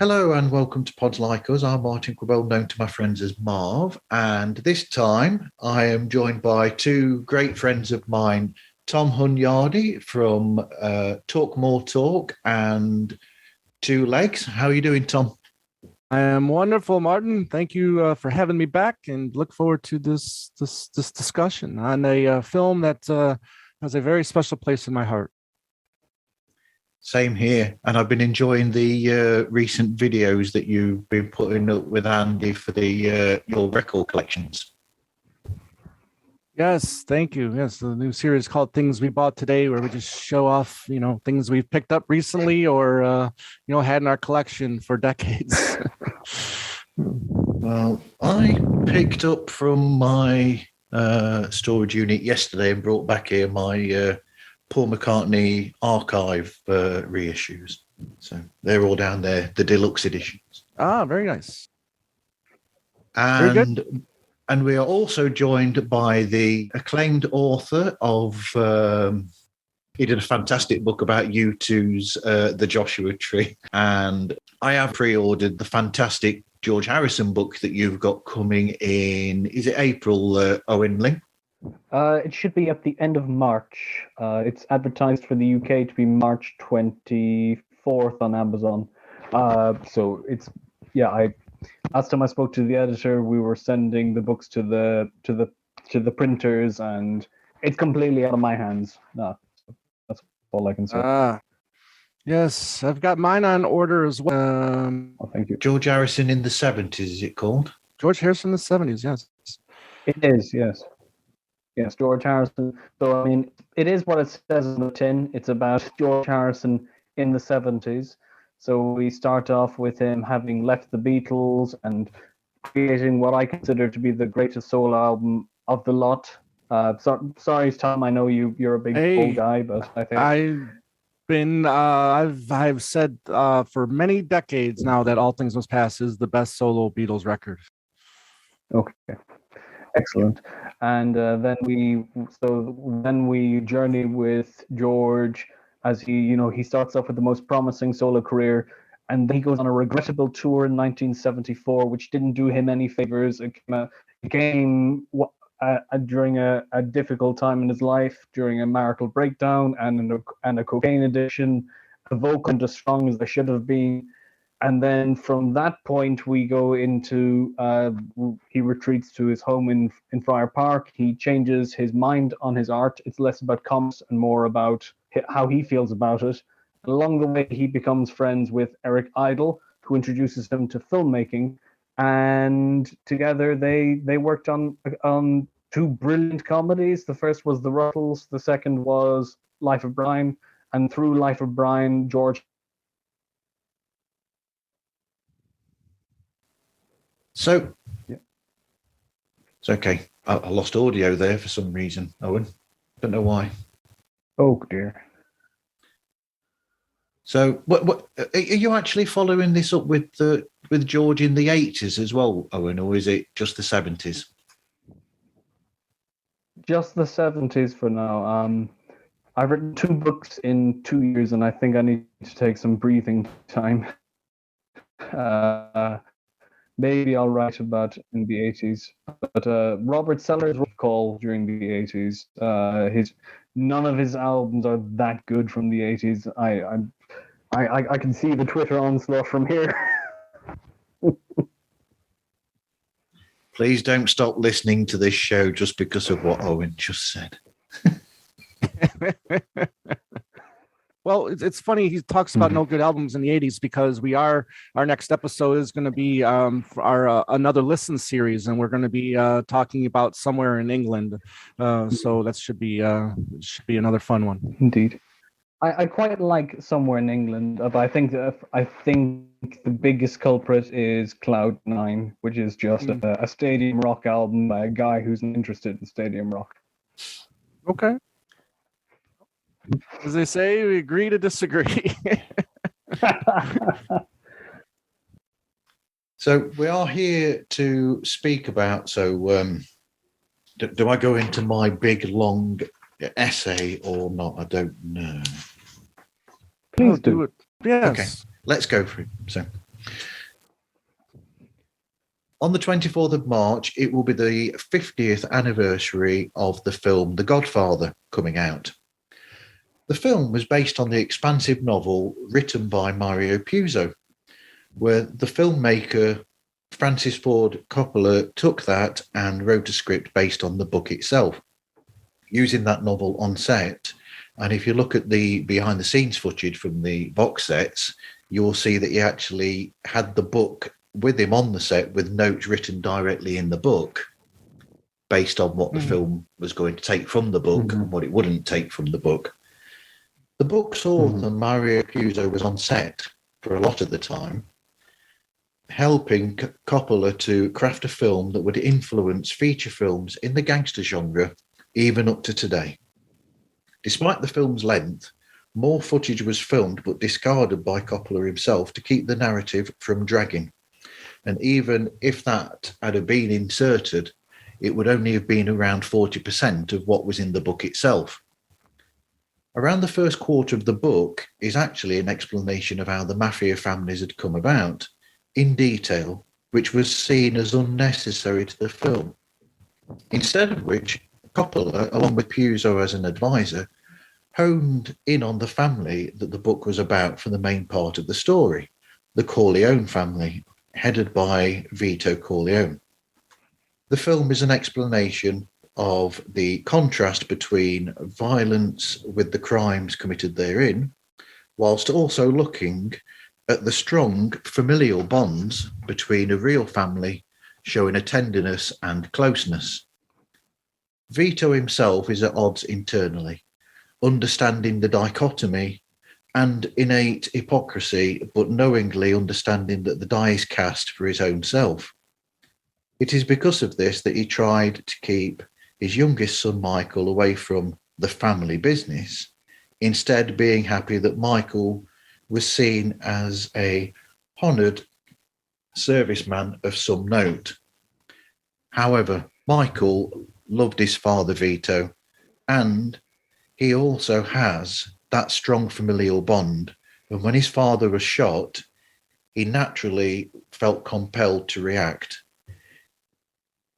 Hello and welcome to Pods Like Us. I'm Martin Quibell, known to my friends as Marv, and this time I am joined by two great friends of mine, Tom Hunyady from Talk More Talk and Two Legs. How are you doing, Tom? I am wonderful, Martin. Thank you for having me back, and look forward to this discussion on a film that has a very special place in my heart. Same here, and I've been enjoying the recent videos that you've been putting up with Andy for the your record collections. Yes, thank you. Yes, the new series called Things We Bought Today, where we just show off, things we've picked up recently or, had in our collection for decades. Well, I picked up from my storage unit yesterday and brought back here my Paul McCartney archive reissues. So they're all down there, the deluxe editions. Ah, very nice. And very good. And we are also joined by the acclaimed author of, he did a fantastic book about U2's The Joshua Tree. And I have pre-ordered the fantastic George Harrison book that you've got coming in, is it April, Eoghan Lyng? It should be at the end of March. It's advertised for the UK to be March 24th on Amazon. Last time I spoke to the editor, we were sending the books to the printers, and it's completely out of my hands. No, that's all I can say. Yes, I've got mine on order as well. Thank you. George Harrison in the 70s, is it called? George Harrison in the 70s, yes. It is, yes. Yes, George Harrison. So, I mean, it is what it says on the tin. It's about George Harrison in the 70s. So we start off with him having left the Beatles and creating what I consider to be the greatest solo album of the lot. Sorry, Tom, I know you're a big old guy, but I think I've said for many decades now that All Things Must Pass is the best solo Beatles record. Okay, excellent. And then we journey with George as he starts off with the most promising solo career, and then he goes on a regrettable tour in 1974, which didn't do him any favors. It came during a difficult time in his life, during a marital breakdown and a cocaine addiction. The vocals aren't as strong as they should have been. And then from that point, we go into, he retreats to his home in Friar Park. He changes his mind on his art. It's less about comments and more about how he feels about it. Along the way, he becomes friends with Eric Idle, who introduces him to filmmaking. And together they worked on two brilliant comedies. The first was The Ruttles. The second was Life of Brian. And through Life of Brian, George. So, yeah. It's okay. I lost audio there for some reason, Owen. Don't know why. Oh dear. So, what are you actually following this up with George in the 80s as well, Owen, or is it just the 70s? Just the 70s for now. I've written 2 books in 2 years, and I think I need to take some breathing time. Maybe I'll write about in the 80s. But Robert Sellers wrote Call during the 80s. None of his albums are that good from the 80s. I can see the Twitter onslaught from here. Please don't stop listening to this show just because of what Owen just said. Well, it's funny he talks about no good albums in the 80s because our next episode is going to be our Another Listen series, and we're going to be talking about Somewhere in England. So that should be another fun one. Indeed. I quite like Somewhere in England, but I think the biggest culprit is Cloud 9, which is just a stadium rock album by a guy who's interested in stadium rock. Okay. As they say, we agree to disagree. So we are here to speak about. So do I go into my big long essay or not? I don't know. Please do it. Yes. Okay, let's go for it. So On the 24th of March, it will be the 50th anniversary of the film The Godfather coming out. The film was based on the expansive novel written by Mario Puzo, where the filmmaker Francis Ford Coppola took that and wrote a script based on the book itself, using that novel on set. And if you look at the behind-the-scenes footage from the box sets, you'll see that he actually had the book with him on the set with notes written directly in the book based on what the film was going to take from the book and what it wouldn't take from the book. The book's author, Mario Puzo, was on set for a lot of the time, helping Coppola to craft a film that would influence feature films in the gangster genre even up to today. Despite the film's length, more footage was filmed but discarded by Coppola himself to keep the narrative from dragging. And even if that had been inserted, it would only have been around 40% of what was in the book itself. Around the first quarter of the book is actually an explanation of how the mafia families had come about in detail, which was seen as unnecessary to the film. Instead of which, Coppola, along with Puzo as an advisor, honed in on the family that the book was about for the main part of the story, the Corleone family, headed by Vito Corleone. The film is an explanation of the contrast between violence with the crimes committed therein, whilst also looking at the strong familial bonds between a real family, showing a tenderness and closeness. Vito himself is at odds internally, understanding the dichotomy and innate hypocrisy, but knowingly understanding that the die is cast for his own self. It is because of this that he tried to keep his youngest son, Michael, away from the family business, instead being happy that Michael was seen as a honoured serviceman of some note. However, Michael loved his father, Vito, and he also has that strong familial bond. And when his father was shot, he naturally felt compelled to react.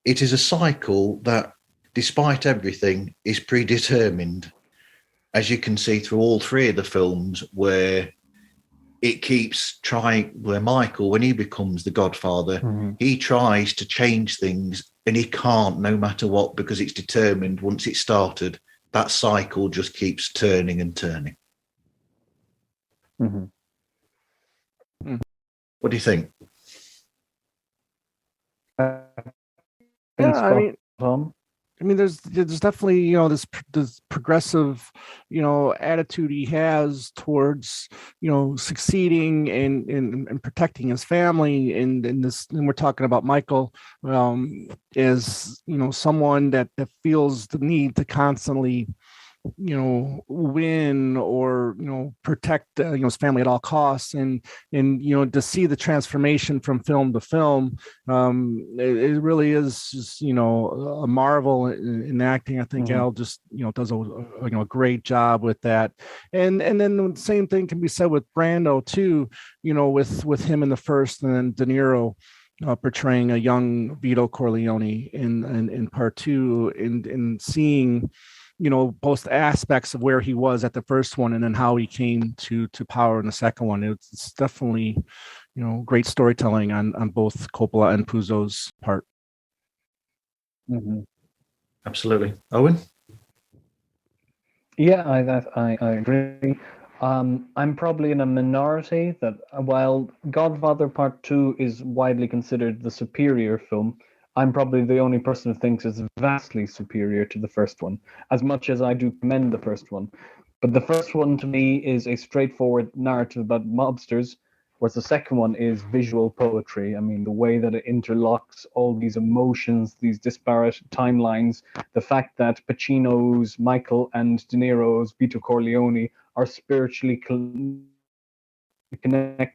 It is a cycle that, despite everything, is predetermined, as you can see through all three of the films, where it keeps trying, where Michael, when he becomes the Godfather, he tries to change things and he can't, no matter what, because it's determined once it's started, that cycle just keeps turning and turning. What do you think? I mean, there's definitely, this progressive, attitude he has towards, succeeding and protecting his family. And we're talking about Michael as, someone that feels the need to constantly, win or, protect, his family at all costs. And, to see the transformation from film to film, it really is just, a marvel in acting. I think Al just, does a great job with that. And then the same thing can be said with Brando too, with him in the first, and then De Niro portraying a young Vito Corleone in part two, and seeing, both aspects of where he was at the first one and then how he came to power in the second one. It's definitely, great storytelling on both Coppola and Puzo's part. Absolutely. Owen? Yeah, I agree. I'm probably in a minority that while Godfather Part 2 is widely considered the superior film, I'm probably the only person who thinks it's vastly superior to the first one, as much as I do commend the first one. But the first one to me is a straightforward narrative about mobsters, whereas the second one is visual poetry. I mean, the way that it interlocks all these emotions, these disparate timelines, the fact that Pacino's Michael and De Niro's Vito Corleone are spiritually connected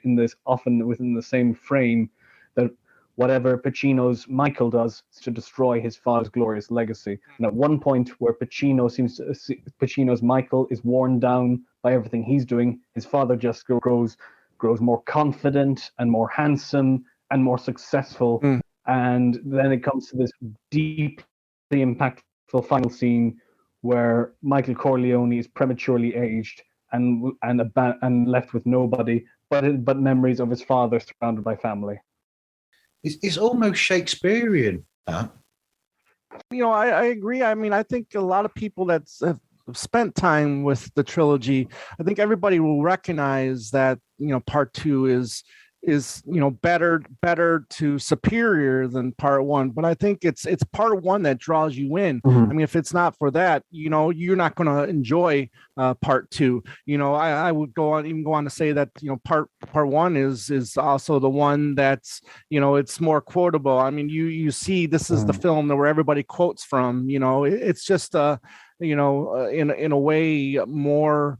in this, often within the same frame, that whatever Pacino's Michael does is to destroy his father's glorious legacy. And at one point where Pacino's Michael is worn down by everything he's doing, his father just grows grows more confident and more handsome and more successful. And then it comes to this deeply impactful final scene where Michael Corleone is prematurely aged and left with nobody but memories of his father surrounded by family. It's almost Shakespearean, that. I agree. I mean, I think a lot of people that have spent time with the trilogy, I think everybody will recognize that, part 2 is better to superior than part 1. But I think it's part 1 that draws you in. I mean, if it's not for that, you're not going to enjoy part 2. I would go on to say that, part 1 is also the one that's, it's more quotable. I mean, you see, this is the film where everybody quotes from. It's just in a way more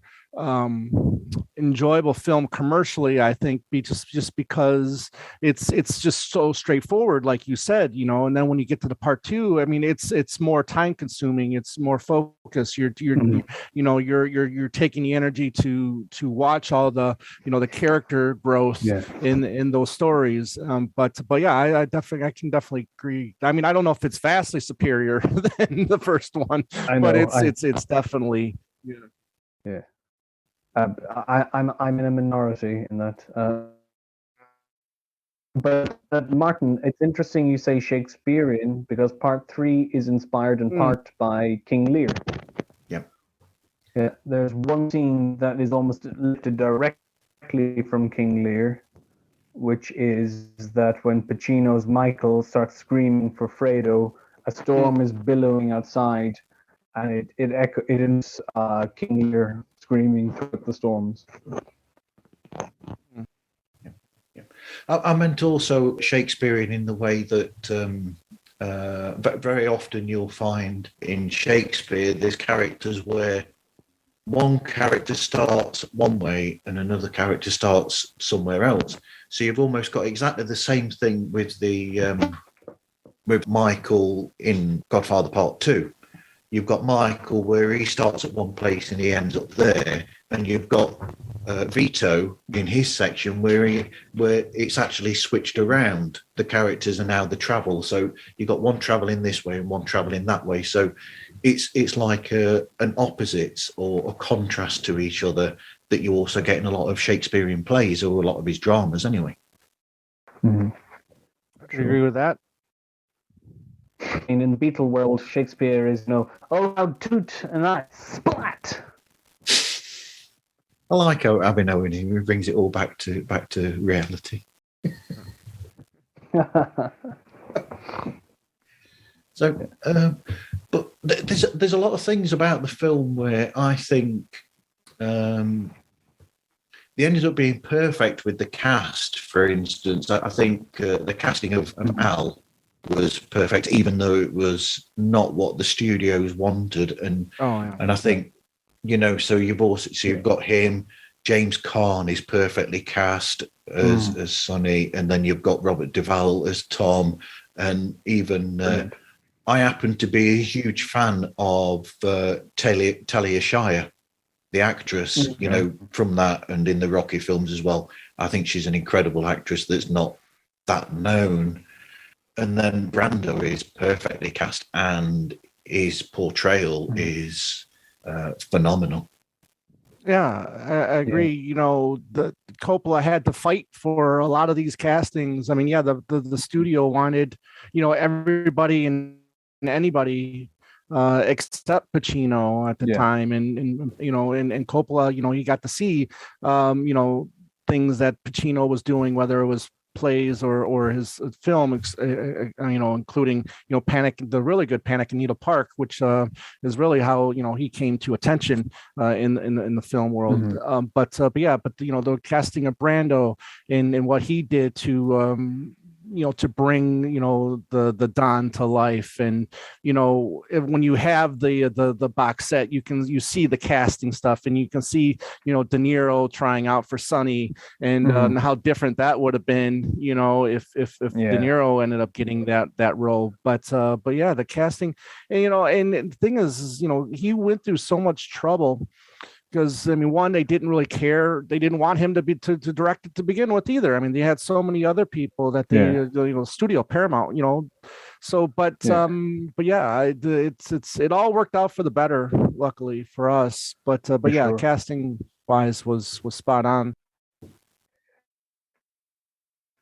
enjoyable film commercially, I think, just because it's just so straightforward, like you said, and then when you get to the part 2, I mean, it's more time consuming, it's more focused. You're taking the energy to watch all the the character growth in those stories. But yeah, I can definitely agree. I mean, I don't know if it's vastly superior than the first one, but it's definitely yeah. I'm in a minority in that. But Martin, it's interesting you say Shakespearean, because part 3 is inspired in part by King Lear. Yep. Yeah, there's one scene that is almost lifted directly from King Lear, which is that when Pacino's Michael starts screaming for Fredo, a storm is billowing outside, and it is King Lear screaming through the storms. I meant also Shakespearean in the way that very often you'll find in Shakespeare there's characters where one character starts one way and another character starts somewhere else. So you've almost got exactly the same thing with with Michael in Godfather Part 2. You've got Michael where he starts at one place and he ends up there, and you've got Vito in his section where it's actually switched around. The characters are now the travel, so you've got one traveling this way and one traveling that way. So it's like an opposites or a contrast to each other that you also get in a lot of Shakespearean plays or a lot of his dramas, anyway. I agree with that. And in the Beatle world, Shakespeare is oh, loud toot and I splat. I like how Owen he brings it all back to reality. So, but there's a lot of things about the film where I think they ended up being perfect with the cast. For instance, I think the casting of Al was perfect, even though it was not what the studios wanted. And I think, so you've got him. James Caan is perfectly cast as Sonny, and then you've got Robert Duvall as Tom, and even I happen to be a huge fan of Talia Shire, the actress, from that and in the Rocky films as well. I think she's an incredible actress that's not that known. And then Brando is perfectly cast, and his portrayal is phenomenal. Yeah, I agree. The Coppola had to fight for a lot of these castings. I mean, the studio wanted, everybody and anybody except Pacino at the time, and Coppola, you got to see, things that Pacino was doing, whether it was plays or his film, including Panic, the really good Panic in Needle Park, which is really how he came to attention in the film world. But the casting of Brando and what he did to to bring the Don to life, and when you have the box set, you see the casting stuff, and you can see De Niro trying out for Sonny, and how different that would have been if De Niro ended up getting that role. But yeah, the casting, and the thing is he went through so much trouble, because I mean, one, they didn't really care. They didn't want him to direct it to begin with either. I mean, they had so many other people that they, studio Paramount, So, but yeah, it all worked out for the better, luckily for us. But yeah, sure. Casting wise was spot on.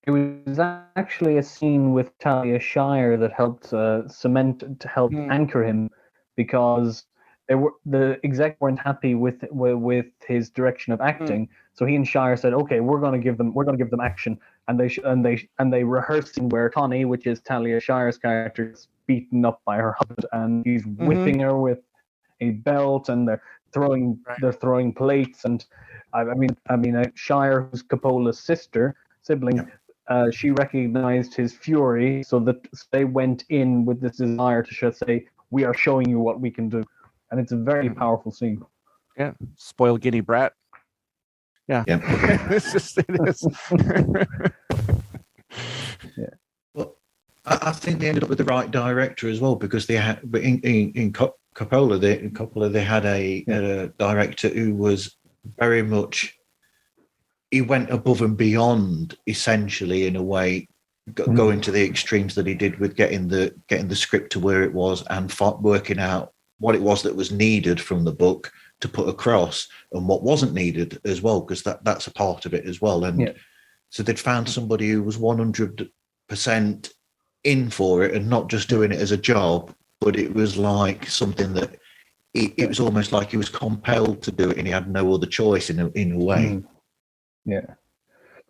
It was actually a scene with Talia Shire that helped anchor him, because the exec weren't happy with his direction of acting. So he and Shire said, "Okay, we're going to give them action." And they rehearsed where Connie, which is Talia Shire's character, is beaten up by her husband, and he's whipping her with a belt, and they're throwing plates, and I mean Shire, who's Coppola's sibling. She recognized his fury, so that they went in with this desire to say, "We are showing you what we can do," and it's a very powerful scene. Yeah, spoiled guinea brat. Yeah. It is. Yeah. Well, I think they ended up with the right director as well, because they had, but in Coppola, they had a director who was very much. He went above and beyond, essentially, in a way, going to the extremes that he did with getting the script to where it was and working out what it was that was needed from the book to put across, and what wasn't needed as well, because that's a part of it as well. And so they'd found somebody who was 100% in for it, and not just doing it as a job, but it was like something that it was almost like he was compelled to do it, and he had no other choice in a way. Yeah.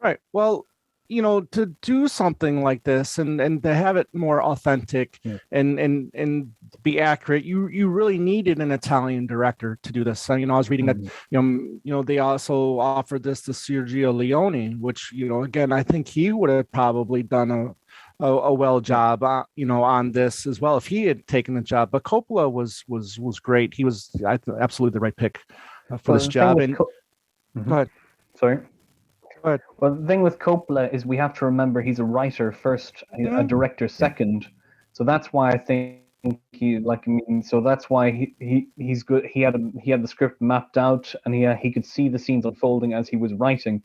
Right. Well, to do something like this and to have it more authentic and be accurate, you really needed an Italian director to do this. So, I was reading that, they also offered this to Sergio Leone, which, again, I think he would have probably done a well job, on this as well if he had taken the job. But Coppola was great. He was absolutely the right pick for this job. And go ahead. Sorry. Well, the thing with Coppola is we have to remember he's a writer first, a director second. So that's why I think that's why he's good. He had the script mapped out, and he could see the scenes unfolding as he was writing.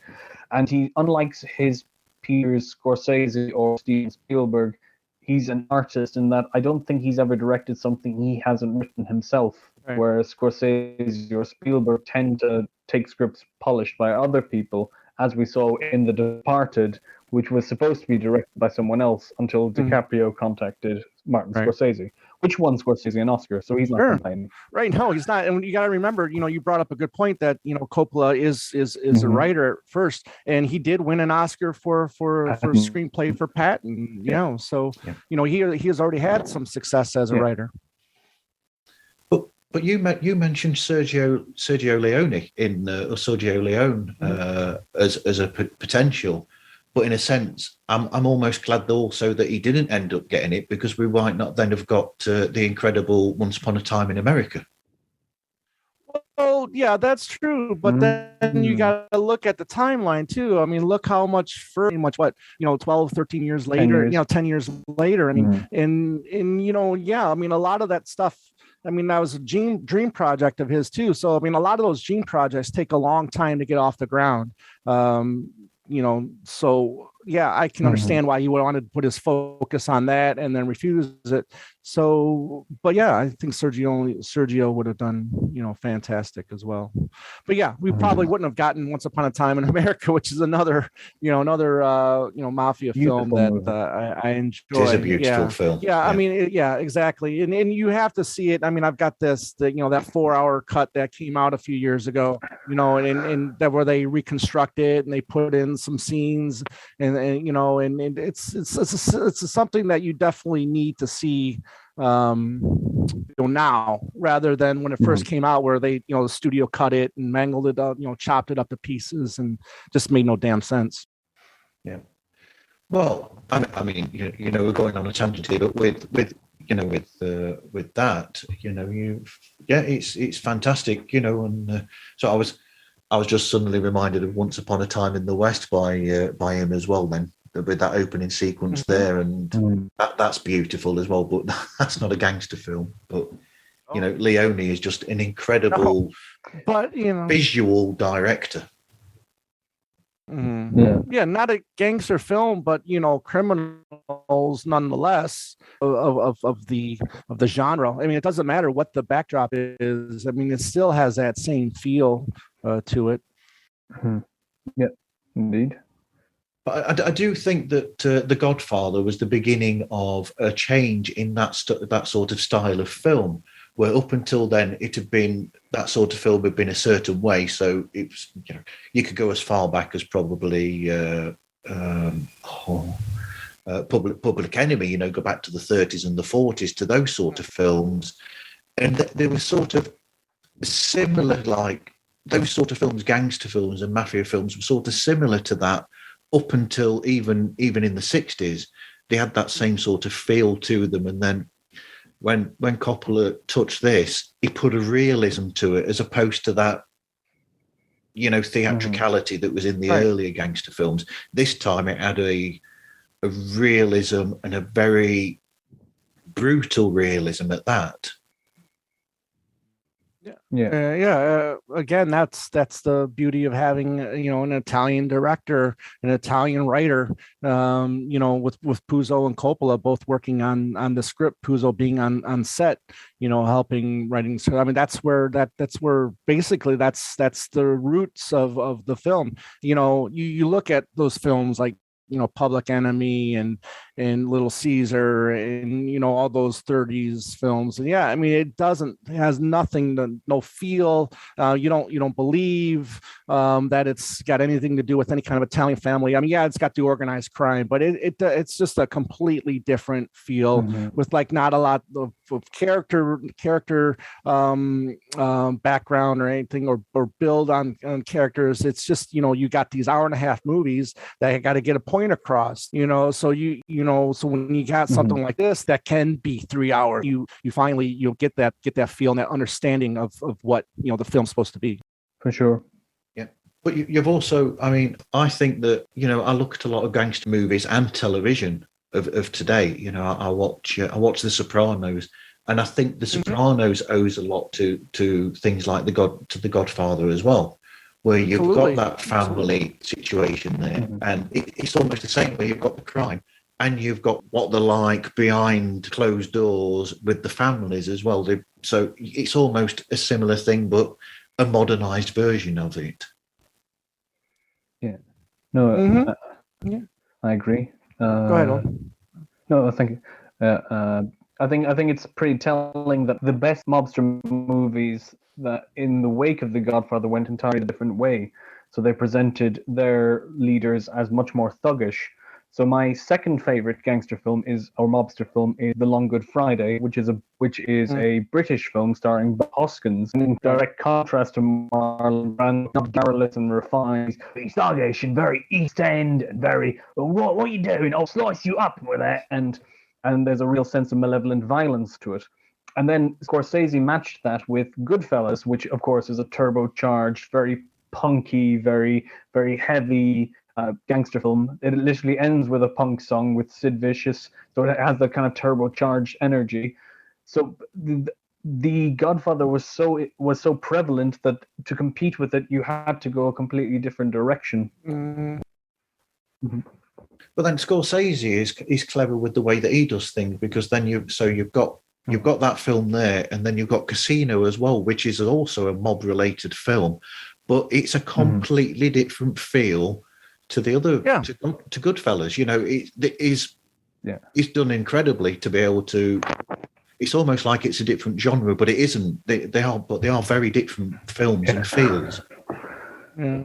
And he, unlike his peers Scorsese or Steven Spielberg, he's an artist in that I don't think he's ever directed something he hasn't written himself. Right. Whereas Scorsese or Spielberg tend to take scripts polished by other people, as we saw in The Departed, which was supposed to be directed by someone else until DiCaprio contacted Martin Scorsese, which won Scorsese an Oscar, so he's not complaining. Right, no, he's not. And you got to remember, you brought up a good point that, Coppola is a writer first, and he did win an Oscar for screenplay for Patton, so, he has already had some success as a writer. But you mentioned Sergio Leone Sergio Leone as a potential, but in a sense, I'm almost glad also that he didn't end up getting it, because we might not then have got the incredible Once Upon a Time in America. Well, yeah, that's true, but then you got to look at the timeline too. I mean, look how much 12, 13 years later, 10 years later. I mean, and I mean, a lot of that stuff. I mean, that was a dream project of his too. So, I mean, a lot of those dream projects take a long time to get off the ground. So yeah, I can understand why he would want to put his focus on that and then refuse it. So, but yeah, I think Sergio would have done, fantastic as well. But yeah, we probably wouldn't have gotten Once Upon a Time in America, which is another mafia film that I enjoy. It is a beautiful film. Yeah, I mean, exactly. And you have to see it. I mean, I've got that 4-hour cut that came out a few years ago, and that where they reconstruct it and they put in some scenes and it's something that you definitely need to see now, rather than when it first came out, where they the studio cut it and mangled it up, chopped it up to pieces and just made no damn sense. Yeah. Well, I mean, we're going on a tangent here, but with that, it's fantastic, and so I was just suddenly reminded of Once Upon a Time in the West by him as well, then, with that opening sequence there, and that's beautiful as well. But that's not a gangster film. But Leone is just an incredible But visual director. Yeah, not a gangster film, but criminals nonetheless of the genre. I mean, it doesn't matter what the backdrop is. I mean, it still has that same feel to it. Yeah, indeed. But I do think that The Godfather was the beginning of a change in that sort of style of film, where up until then it had been, that sort of film had been a certain way. So it was, you could go as far back as probably Public Enemy, go back to the 30s and the 40s to those sort of films. And they were sort of similar, like those sort of films, gangster films and mafia films were sort of similar to that up until even in the 60s. They had that same sort of feel to them. And then when Coppola touched this, he put a realism to it as opposed to that, theatricality that was in the earlier gangster films. This time it had a realism, and a very brutal realism at that. Again, that's the beauty of having an Italian director, an Italian writer. With Puzo and Coppola both working on the script. Puzo being on set, helping writing. So I mean, that's where basically that's the roots of the film. You look at those films like Public Enemy and Little Caesar and all those 30s films, and I mean it has nothing, no feel. You don't believe that it's got anything to do with any kind of Italian family. I mean, it's got the organized crime, but it's just a completely different feel with like not a lot of character background or anything or build on characters. It's just you got these hour-and-a-half movies that got to get a point across, so so when you got something like this that can be 3 hours, you finally you'll get that feel and that understanding of what the film's supposed to be. For sure. Yeah, but you've also, I mean, I think that I look at a lot of gangster movies and television of today. I watch The Sopranos, and I think The Sopranos owes a lot to things like The Godfather as well, where you've got that family situation there, and it's almost the same, where you've got the crime and you've got what they're like behind closed doors with the families as well. So it's almost a similar thing, but a modernized version of it. Yeah. No, I agree. Go ahead. No, thank you. I think it's pretty telling that the best mobster movies that in the wake of The Godfather went entirely a different way. So they presented their leaders as much more thuggish. So my second favorite gangster film or mobster film is The Long Good Friday, which is a British film starring Bob Hoskins, in direct contrast to Marlon Brando, not garrulous and refined. He's thuggish and very East End and very, what are you doing? I'll slice you up with that. And there's a real sense of malevolent violence to it. And then Scorsese matched that with Goodfellas, which of course is a turbocharged, very punky, very, very heavy gangster film. It literally ends with a punk song with Sid Vicious, so it has that kind of turbocharged energy. So the Godfather was so prevalent that to compete with it, you had to go a completely different direction. But then Scorsese is clever with the way that he does things, because then you've got that film there, and then you've got Casino as well, which is also a mob-related film, but it's a completely different feel to the other, to Goodfellas. It's done incredibly to be able to. It's almost like it's a different genre, but it isn't. They are very different films and feels. Yeah.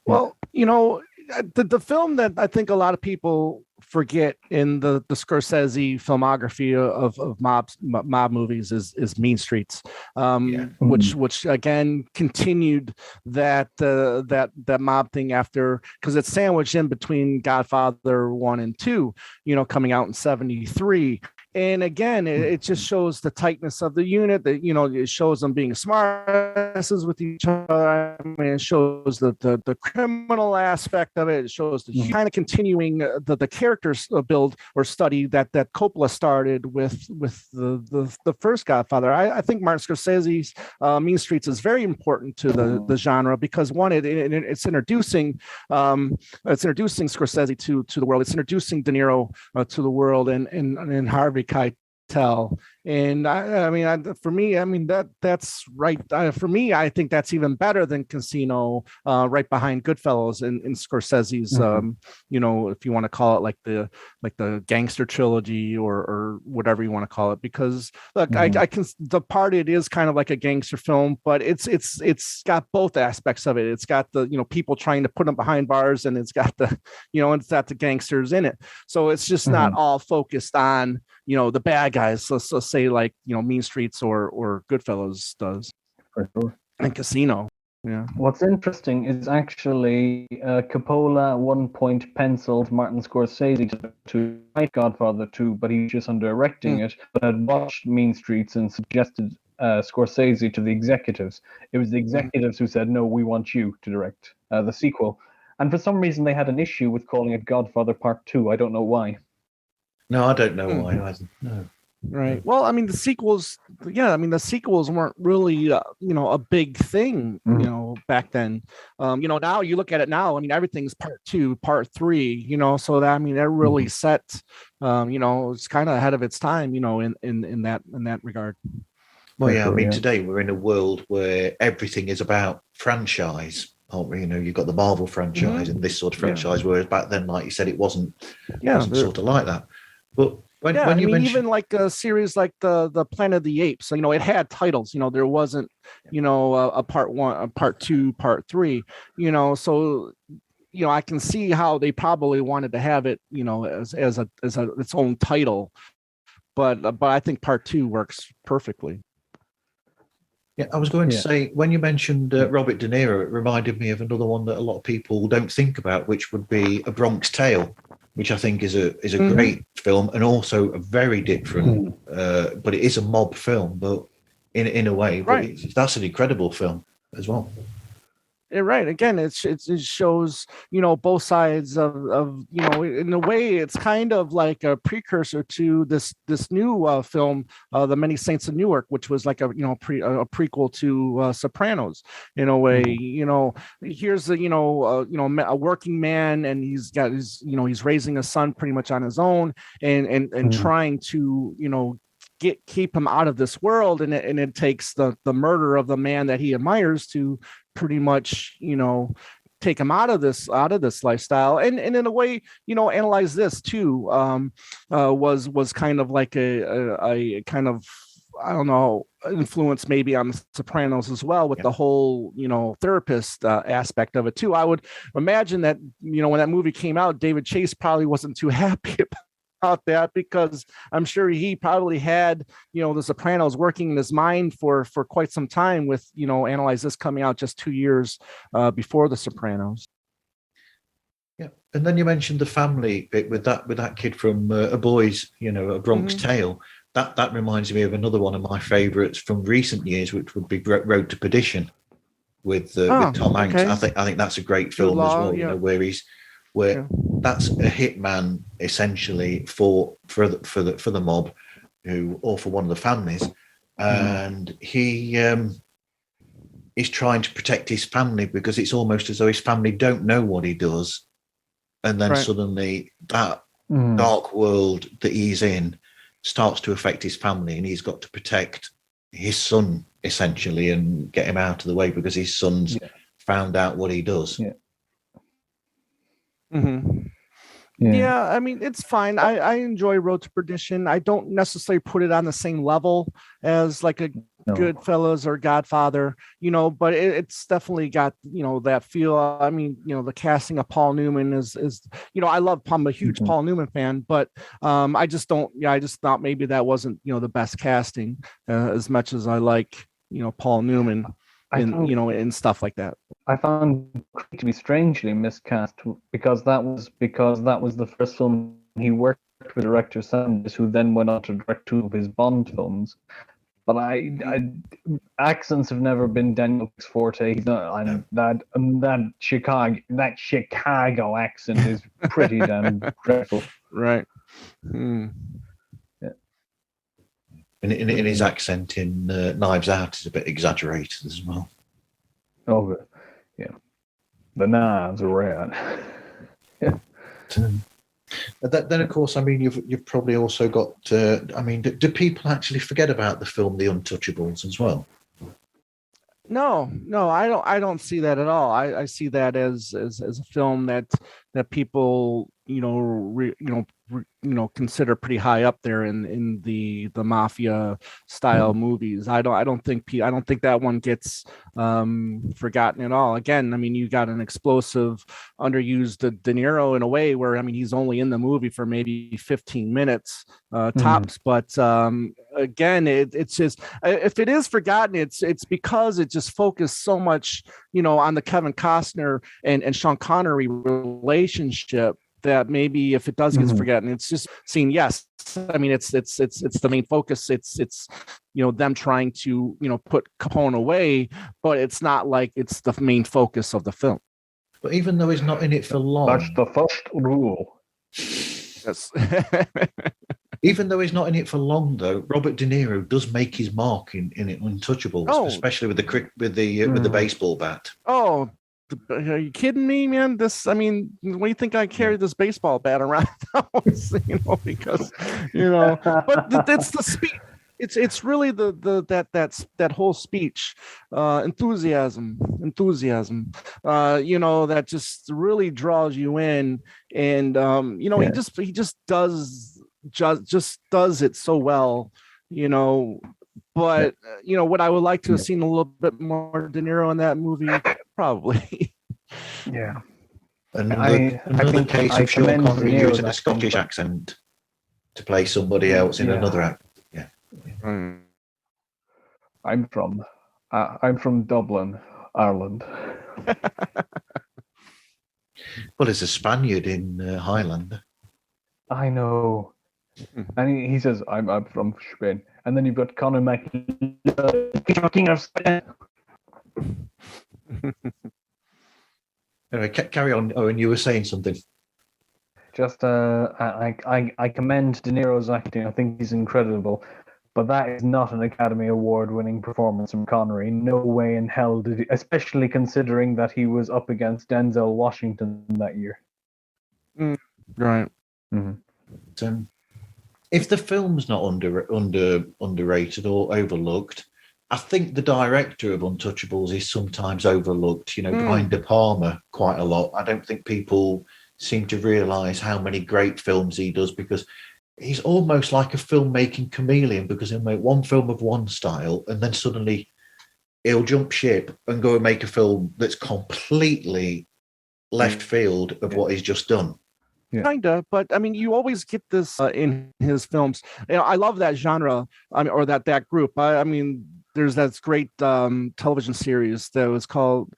Well, the film that I think a lot of people forget in the Scorsese filmography of mob movies is Mean Streets, which again continued that mob thing after, because it's sandwiched in between Godfather 1 and 2, coming out in 1973. And again, it just shows the tightness of the unit. That it shows them being smartasses with each other. I mean, it shows the criminal aspect of it. It shows the kind of continuing the characters build or study that Coppola started with the first Godfather. I think Martin Scorsese's Mean Streets is very important to the genre because one, it's introducing Scorsese to the world. It's introducing De Niro to the world and Harvey Keitel. And for me, that's right. For me, I think that's even better than Casino, right behind Goodfellas in Scorsese's, if you want to call it like the gangster trilogy or whatever you want to call it. Because look, I can Departed is kind of like a gangster film, but it's got both aspects of it. It's got the people trying to put them behind bars, and it's got it's got the gangsters in it. So it's just not all focused on the bad guys. So say like Mean Streets or Goodfellas does. For sure. And Casino. Yeah. What's interesting is actually Coppola at one point penciled Martin Scorsese to write Godfather 2, but he was just on directing it, but had watched Mean Streets and suggested Scorsese to the executives. It was the executives who said, no, we want you to direct the sequel. And for some reason, they had an issue with calling it Godfather Part 2. I don't know why. No, I don't know why either. No. Right. Well, I mean, the sequels weren't really, a big thing, back then. Now you look at it now, I mean, everything's part 2, part 3, so that, I mean, they're really set, it's kind of ahead of its time, in that regard. Well, yeah, I mean, today we're in a world where everything is about franchise. You've got the Marvel franchise and this sort of franchise, whereas back then, like you said, it wasn't sort of like that. But when you mentioned, even like a series like the Planet of the Apes, it had titles. There wasn't, a part 1, a part 2, part 3. So I can see how they probably wanted to have it, as its own title. But I think part 2 works perfectly. Yeah, I was going to say, when you mentioned Robert De Niro, it reminded me of another one that a lot of people don't think about, which would be A Bronx Tale, which I think is a great film and also a very different, but it is a mob film, but in a way, but that's an incredible film as well. Right. Again, it shows, both sides of in a way, it's kind of like a precursor to this new film, The Many Saints of Newark, which was like a prequel to Sopranos in a way. Here's a working man, and he's got he's raising a son pretty much on his own, and trying to keep him out of this world, and it takes the murder of the man that he admires to pretty much take him out of this lifestyle, and in a way analyze this too. Was kind of like a kind of, I don't know, influence maybe on The Sopranos as well, with the whole therapist aspect of it too. I would imagine that when that movie came out, David Chase probably wasn't too happy about that, because I'm sure he probably had The Sopranos working in his mind for quite some time, with Analyze This coming out just 2 years before The Sopranos. Yeah, and then you mentioned the family bit with that kid from A Bronx Tale. That reminds me of another one of my favourites from recent years, which would be Road to Perdition with Tom Hanks. Okay. I think that's a great film as well. Where that's a hitman essentially for the mob, or for one of the families, and he is trying to protect his family, because it's almost as though his family don't know what he does, and then suddenly that dark world that he's in starts to affect his family, and he's got to protect his son essentially and get him out of the way, because his son's found out what he does. Yeah, I mean, it's fine. I enjoy Road to Perdition. I don't necessarily put it on the same level as like a Goodfellas or Godfather, but it's definitely got that feel. I mean, the casting of Paul Newman is I'm a huge Paul Newman fan, but I just thought maybe that wasn't the best casting, as much as I like Paul Newman and stuff like that. I found Creed to be strangely miscast, because that was the first film he worked with director Sanders, who then went on to direct 2 of his Bond films. But accents have never been Daniel's forte. He's not, and that Chicago accent is pretty damn dreadful. Right. Yeah. In his accent in Knives Out is a bit exaggerated as well. Oh, good. Yeah. The knives are red. Yeah. Then, of course, I mean, you've probably also got. I mean, do people actually forget about the film The Untouchables as well? No, I don't see that at all. I see that as a film that people consider pretty high up there in the mafia style movies. I don't think that one gets forgotten at all. Again, I mean, you got an explosive, underused De Niro in a way where, I mean, he's only in the movie for maybe 15 minutes tops. But again, it's just, if it is forgotten, it's because it just focused so much, on the Kevin Costner and Sean Connery relationship, that maybe if it does get forgotten, it's just seen. Yes, I mean, it's the main focus. It's them trying to put Capone away, but it's not like it's the main focus of the film. But even though he's not in it for long, That's the first rule. Yes. Even though he's not in it for long, though, Robert De Niro does make his mark in Untouchables, especially with the baseball bat. Oh. Are you kidding me, man? What do you think I carry this baseball bat around? Because but it's the speech. It's really that whole speech, enthusiasm. That just really draws you in, and he just does it so well, But what I would like to have seen a little bit more De Niro in that movie, probably. Yeah. Another case of Sean Connery using a Scottish accent to play somebody else in another act. Yeah. I'm from Dublin, Ireland. Well, there's a Spaniard in Highlander. I know. And he says, I'm from Spain. And then you've got Conor McLeod, King of Spain. Anyway, carry on. Oh, and you were saying something. Just, I commend De Niro's acting. I think he's incredible. But that is not an Academy Award-winning performance from Connery. No way in hell did he, especially considering that he was up against Denzel Washington that year. Right. Mm-hmm. If the film's not underrated or overlooked, I think the director of Untouchables is sometimes overlooked. Brian De Palma quite a lot. I don't think people seem to realise how many great films he does, because he's almost like a filmmaking chameleon, because he'll make one film of one style and then suddenly he'll jump ship and go and make a film that's completely left field of what he's just done. Yeah. Kinda, but I mean, you always get this in his films. I love that genre, or that group. I mean, there's that great television series that was called,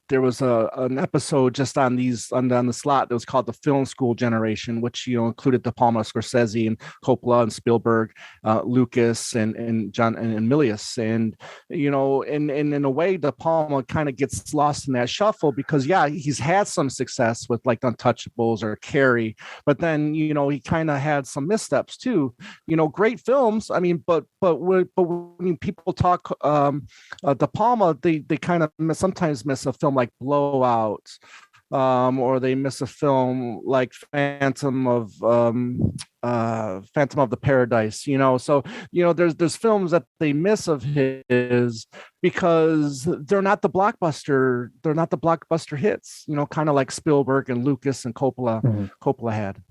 there was an episode just on the slot that was called The Film School Generation, which included De Palma, Scorsese, and Coppola, and Spielberg, Lucas, and John and Milius, and in a way, De Palma kind of gets lost in that shuffle, because he's had some success with like Untouchables or Carrie, but then he kind of had some missteps too. Great films. I mean, but when people talk De Palma, they kind of sometimes miss a film like Blowout, or they miss a film like Phantom of the Paradise. So there's films that they miss of his because they're not the blockbuster hits. Kind of like Spielberg and Lucas and Coppola had,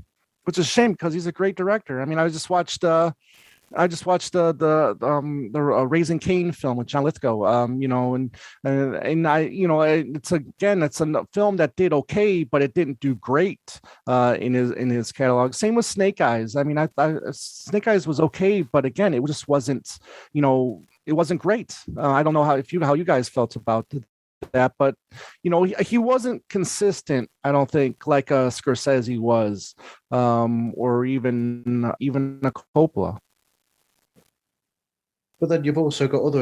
which is a shame because he's a great director. I mean, I just watched the Raising Cain film with John Lithgow, and it's a film that did okay, but it didn't do great in his catalog. Same with Snake Eyes. I mean, Snake Eyes was okay, but again, it just wasn't, it wasn't great. I don't know how you guys felt about that, but he wasn't consistent, I don't think, like a Scorsese was, or even a Coppola. But then you've also got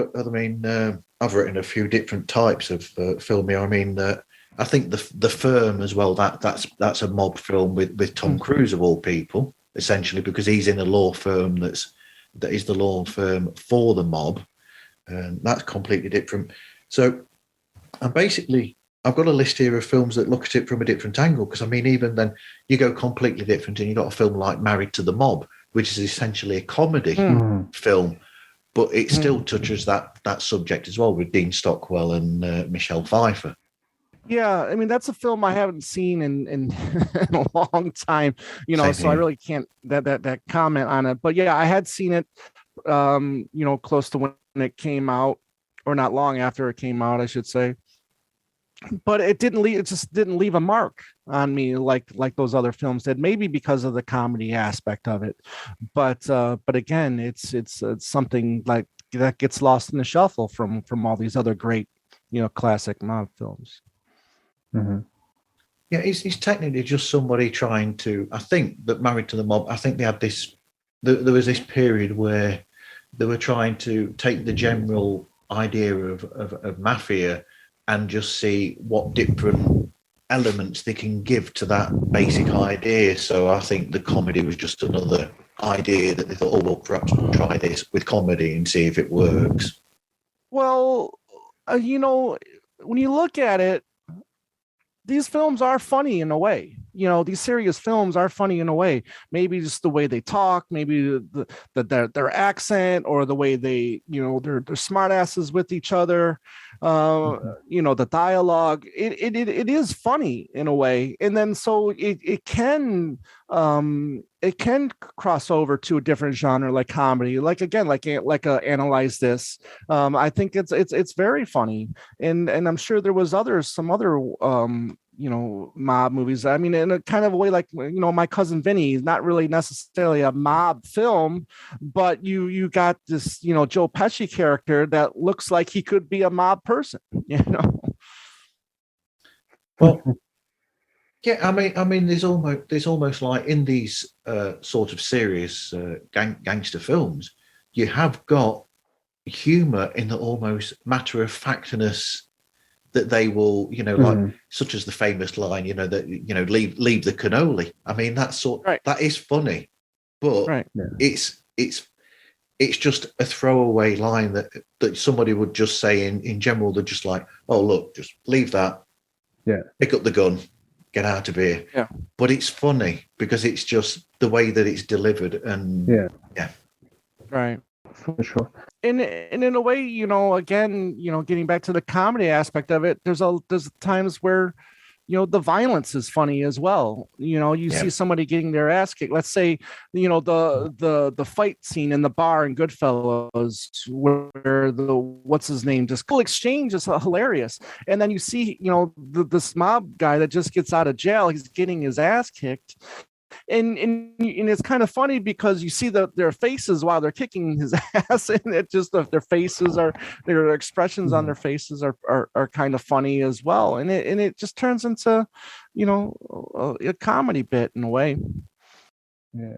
I've written a few different types of film here. I mean, I think the Firm as well. That's a mob film with Tom Cruise of all people, essentially, because he's in a law firm that is the law firm for the mob, and that's completely different. So, and basically, I've got a list here of films that look at it from a different angle. Because I mean, even then, you go completely different, and you got a film like Married to the Mob, which is essentially a comedy film. But it still touches that subject as well with Dean Stockwell and Michelle Pfeiffer. Yeah, I mean, that's a film I haven't seen in a long time, so I really can't that comment on it. But yeah, I had seen it, close to when it came out, or not long after it came out, I should say. But it just didn't leave a mark on me like those other films did. Maybe because of the comedy aspect of it, but again, it's something like that gets lost in the shuffle from all these other great classic mob films. Mm-hmm. Yeah, he's technically just somebody trying to. I think that Married to the Mob. I think they had this. There was this period where they were trying to take the general idea of mafia and just see what different elements they can give to that basic idea. So I think the comedy was just another idea that they thought, well, perhaps we'll try this with comedy and see if it works. Well, when you look at it, these films are funny in a way. These serious films are funny in a way. Maybe just the way they talk, maybe their accent, or the way they, they're smart asses with each other. The dialogue. It is funny in a way, and then so it can cross over to a different genre like comedy. Like again, like Analyze This. I think it's very funny, and I'm sure there was some other mob movies. I mean, in a kind of a way like My Cousin Vinny is not really necessarily a mob film, but you got this Joe Pesci character that looks like he could be a mob person. Well, yeah, I mean, there's almost like in these sort of serious gangster films, you have got humor in the almost matter of factness that they will, like such as the famous line, that leave the cannoli. I mean, that is funny, but it's just a throwaway line that somebody would just say in general. They're just like, oh look, just leave that, pick up the gun, get out of here. Yeah, but it's funny because it's just the way that it's delivered, and right. For sure. And in a way, again, getting back to the comedy aspect of it, there's times where, the violence is funny as well. You see somebody getting their ass kicked. Let's say, the fight scene in the bar in Goodfellas, where what's his name, just cool exchange is hilarious. And then you see, this mob guy that just gets out of jail, he's getting his ass kicked. And it's kind of funny because you see their faces while they're kicking his ass, and it just their expressions on their faces are kind of funny as well, and it just turns into a comedy bit in a way. Yeah,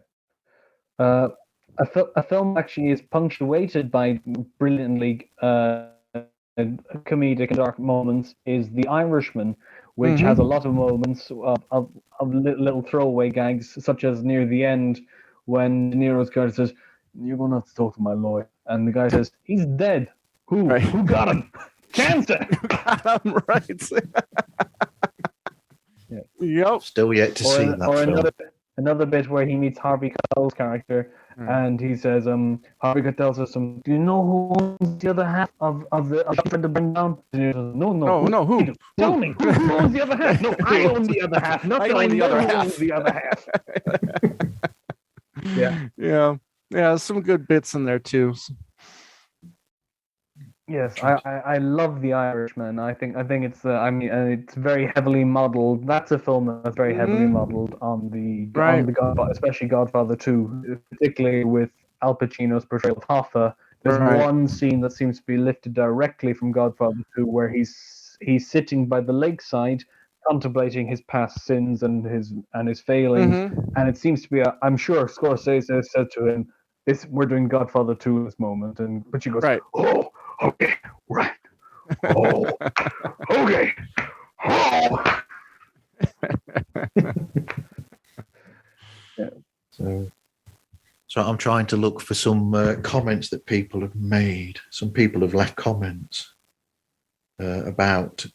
a film actually is punctuated by brilliantly comedic and dark moments. Is The Irishman, which has a lot of moments of little throwaway gags, such as near the end when De Niro's character says, "You're going to have to talk to my lawyer," and the guy says, "He's dead." Who? Right. Who got him? Cancer. Got him, right. Yep. Still yet to see that film. Another bit where he meets Harvey Keitel's character, and he says, Harvey Keitel says, "Do you know who owns the other half of the ship to bring down?" Says, no, who? Tell me, who owns the other half? No, I own the other half. Not I own the other half. The other half. Yeah. Some good bits in there too. Yes, I love The Irishman. I think it's it's very heavily modeled. That's a film that's very heavily modeled on the Godfather, especially Godfather 2, particularly with Al Pacino's portrayal of Hoffa. There's one scene that seems to be lifted directly from Godfather 2 where he's he's sitting by the lakeside, contemplating his past sins and his failings, and it seems to be. I'm sure Scorsese said to him, "This we're doing Godfather 2 at this moment," and but she goes, Right. "Oh, okay, right, oh, okay, oh." Yeah. So I'm trying to look for some comments that people have made. Some people have left comments about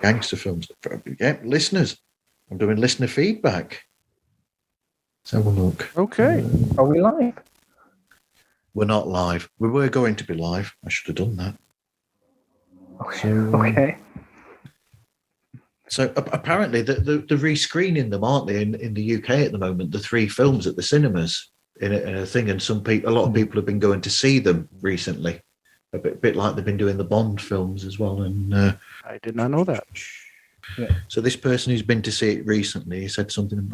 gangster films. Yeah, listeners. I'm doing listener feedback. Let's have a look. Okay. Are we live? We're not live. We were going to be live. I should have done that. Okay. Okay. So apparently they're rescreening them, aren't they, in the UK at the moment? The 3 films at the cinemas in a thing, and a lot of people have been going to see them recently. A bit like they've been doing the Bond films as well. And I did not know that. Yeah. So this person who's been to see it recently, he said something.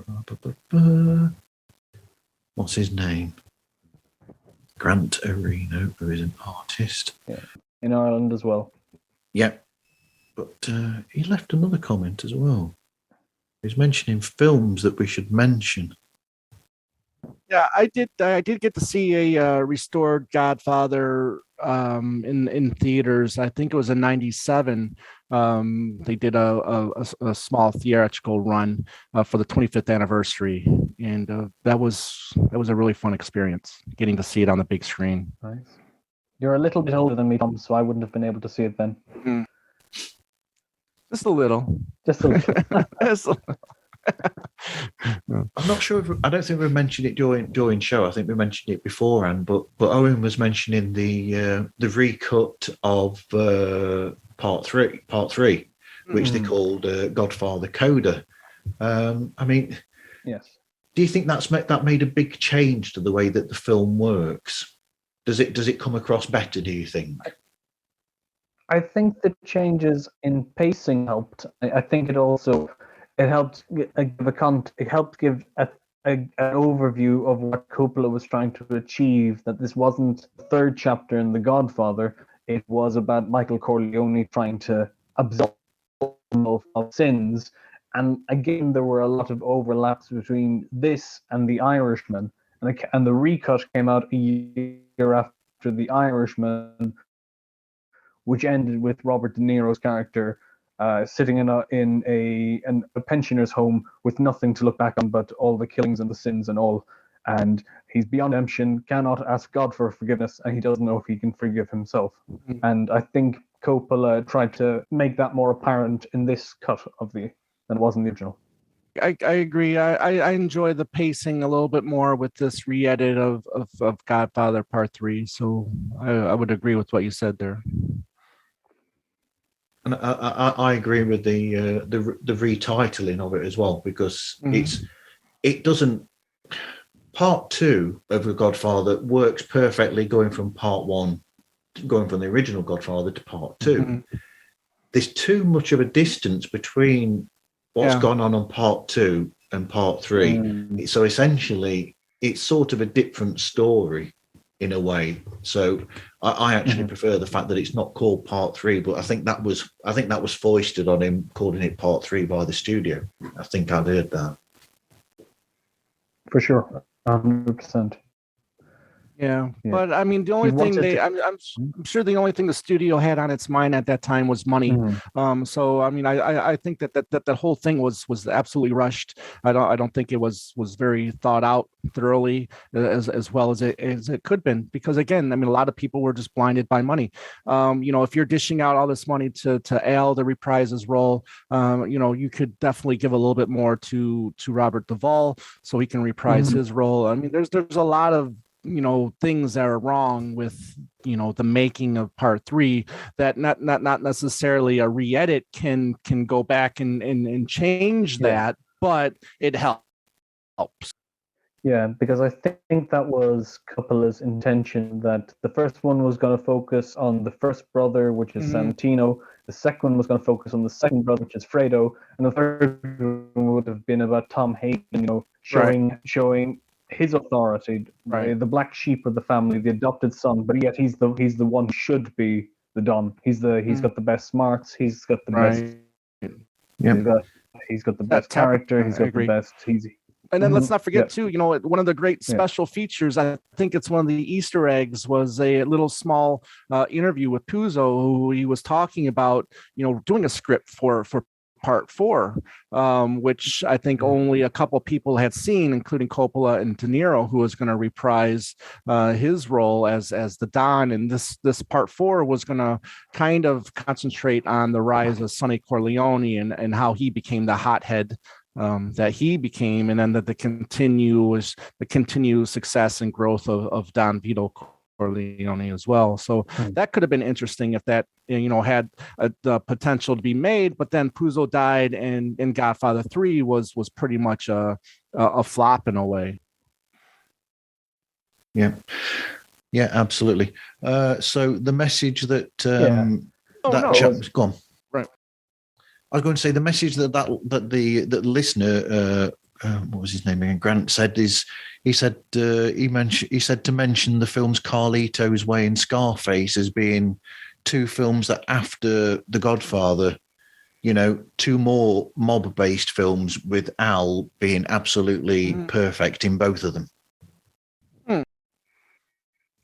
What's his name? Grant Areno, who is an artist. Yeah. In Ireland as well. Yeah. But he left another comment as well. He's mentioning films that we should mention. Yeah, I did get to see a restored Godfather in theaters. I think it was in '97. They did a small theatrical run for the 25th anniversary, and that was a really fun experience, getting to see it on the big screen. Nice. You're a little bit older than me, Tom, so I wouldn't have been able to see it then. Mm-hmm. Just a little. Just a little. Just a little. I'm not sure I don't think we mentioned it during show. I think we mentioned it beforehand, but Owen was mentioning the recut of part three, which they called Godfather Coda. I mean, yes. Do you think that made a big change to the way that the film works? Does it come across better, do you think? I think the changes in pacing helped. I think it helped give an overview of what Coppola was trying to achieve. That this wasn't the third chapter in The Godfather. It was about Michael Corleone trying to absolve of sins. And again, there were a lot of overlaps between this and The Irishman. And the recut came out a year after The Irishman, which ended with Robert De Niro's character sitting in a pensioner's home with nothing to look back on but all the killings and the sins and all. And he's beyond redemption, cannot ask God for forgiveness, and he doesn't know if he can forgive himself. Mm-hmm. And I think Coppola tried to make that more apparent in this cut than it was in the original. I agree. I enjoy the pacing a little bit more with this re-edit of Godfather Part 3. So I would agree with what you said there. And I agree with the retitling of it as well, because it doesn't. Part 2 of The Godfather works perfectly, going from Part 1, going from the original Godfather to Part 2. Mm-hmm. There's too much of a distance between what's gone on Part 2 and Part 3. Mm. So essentially, it's sort of a different story in a way. So I actually prefer the fact that it's not called Part 3, but I think that was foisted on him, calling it Part 3 by the studio. I think I'd heard that. For sure, 100%. Yeah, but I mean, the only thing I'm sure the only thing the studio had on its mind at that time was money. Mm. So I mean, I think that whole thing was absolutely rushed. I don't think it was very thought out thoroughly as well as it could have been, because again, I mean, a lot of people were just blinded by money. If you're dishing out all this money to Al to reprise his role, you could definitely give a little bit more to Robert Duvall so he can reprise his role. I mean, there's a lot of things that are wrong with the making of Part 3 that not necessarily a re-edit can go back and change that, but it helps. Yeah, because I think that was Coppola's intention, that the first one was going to focus on the first brother, which is Santino. The second one was going to focus on the second brother, which is Fredo, and the third one would have been about Tom Hagen, showing his authority, the black sheep of the family, the adopted son, but yet he's the one who should be the Don. He's got the best smarts. He's got the best. Yeah. He's got the best character. He's got the best. And then let's not forget too, one of the great special features, I think it's one of the Easter eggs, was a little small interview with Puzo, who he was talking about, doing a script for part 4, which I think only a couple people had seen, including Coppola and De Niro, who was going to reprise his role as the Don. And this part 4 was going to kind of concentrate on the rise of Sonny Corleone and how he became the hothead that he became, and then the continued success and growth of Don Vito Corleone as well. So that could have been interesting if that had the potential to be made, but then Puzo died, and Godfather 3 was pretty much a flop in a way. Yeah, absolutely. So the message that chap's gone. I was going to say the message that the listener, what was his name again? Grant said he said to mention the films Carlito's Way and Scarface as being 2 films that after The Godfather, 2 more mob-based films with Al being absolutely perfect in both of them.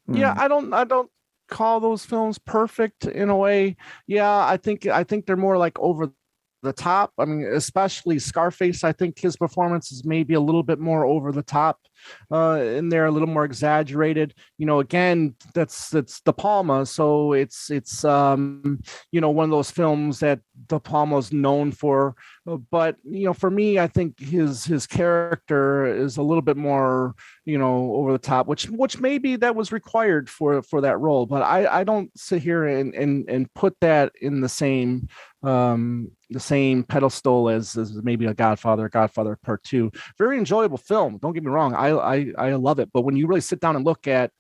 Yeah, I don't call those films perfect in a way. Yeah, I think they're more like over the top. I mean, especially Scarface, I think his performance is maybe a little bit more over the top, and they're a little more exaggerated. Again, that's De Palma, so it's one of those films that De Palma's known for. But for me, I think his character is a little bit more over the top, which maybe that was required for that role. But I don't sit here and put that in the same pedestal as maybe a Godfather Part 2. Very enjoyable film, don't get me wrong. I love it, but when you really sit down and look at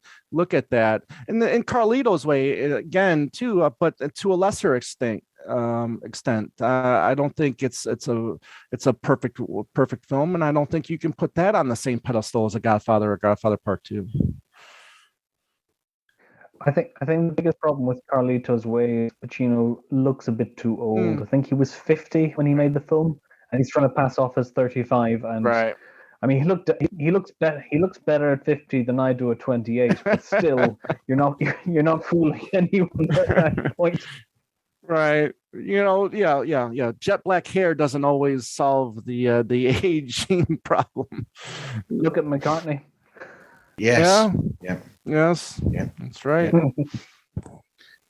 that, and in Carlito's Way again too, but to a lesser extent, I don't think it's a perfect film, and I don't think you can put that on the same pedestal as a Godfather or Godfather Part 2. I think the biggest problem with Carlito's Way is Pacino looks a bit too old. I think he was 50 when he made the film, and he's trying to pass off as 35. And right. I mean, he looks better at 50 than I do at 28. But still, you're not fooling anyone at that point. Right. Yeah. Jet black hair doesn't always solve the aging problem. Look at McCartney. Yes. Yeah. Yes. Yeah. That's right. Yeah.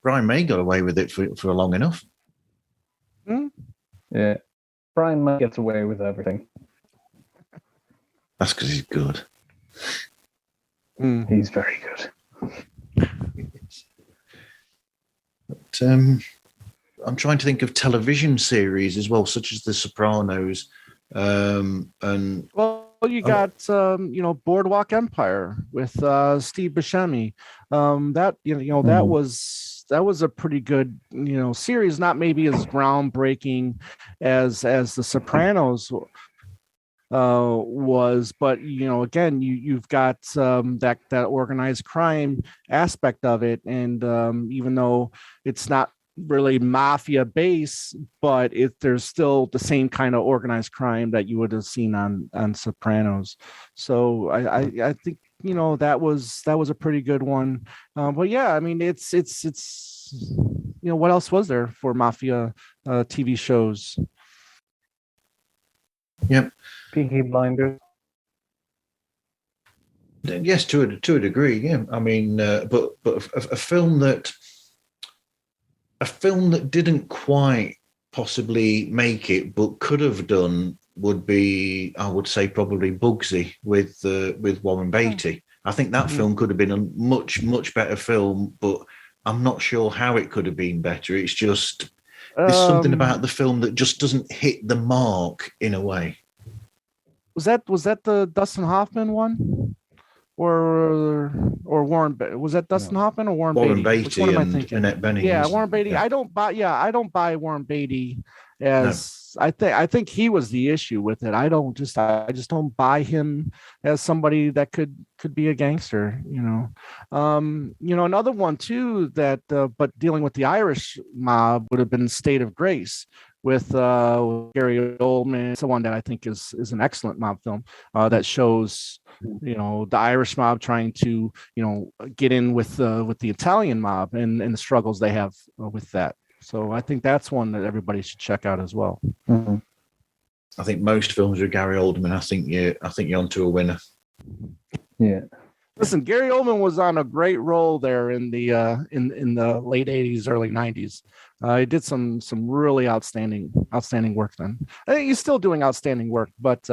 Brian May got away with it for long enough. Yeah. Brian May gets away with everything. That's because he's good. He's very good. But, I'm trying to think of television series as well, such as The Sopranos. And you got Boardwalk Empire with Steve Buscemi. That was a pretty good series, not maybe as groundbreaking as The Sopranos was, but again, you've got that organized crime aspect of it, and even though it's not really mafia base, but there's still the same kind of organized crime that you would have seen on Sopranos. So I think that was a pretty good one. But yeah, I mean it's what else was there for mafia TV shows? Yep. Peaky Blinders. Yes, to a degree. Yeah, I mean, but a film that didn't quite possibly make it, but could have done, would be, I would say, probably Bugsy with Warren Beatty. I think that film could have been a much better film, but I'm not sure how it could have been better. It's just there's something about the film that just doesn't hit the mark in a way. Was that the Dustin Hoffman one? or Warren. Was that Dustin Hoffman or Warren Beatty? Which one am I thinking? Annette Bening. Yeah, Warren Beatty. Yeah. I don't buy Warren Beatty as No. I think he was the issue with it. I just don't buy him as somebody that could be a gangster. Another one too that but dealing with the Irish mob would have been State of Grace with Gary Oldman. It's the one that I think is an excellent mob film that shows the Irish mob trying to get in with the Italian mob and the struggles they have with that. So I think that's one that everybody should check out as well. Mm-hmm. I think most films with Gary Oldman, I think you're onto a winner. Yeah. Listen, Gary Oldman was on a great roll there in the in the late 80s, early 90s. He did some really outstanding work then. I think he's still doing outstanding work, but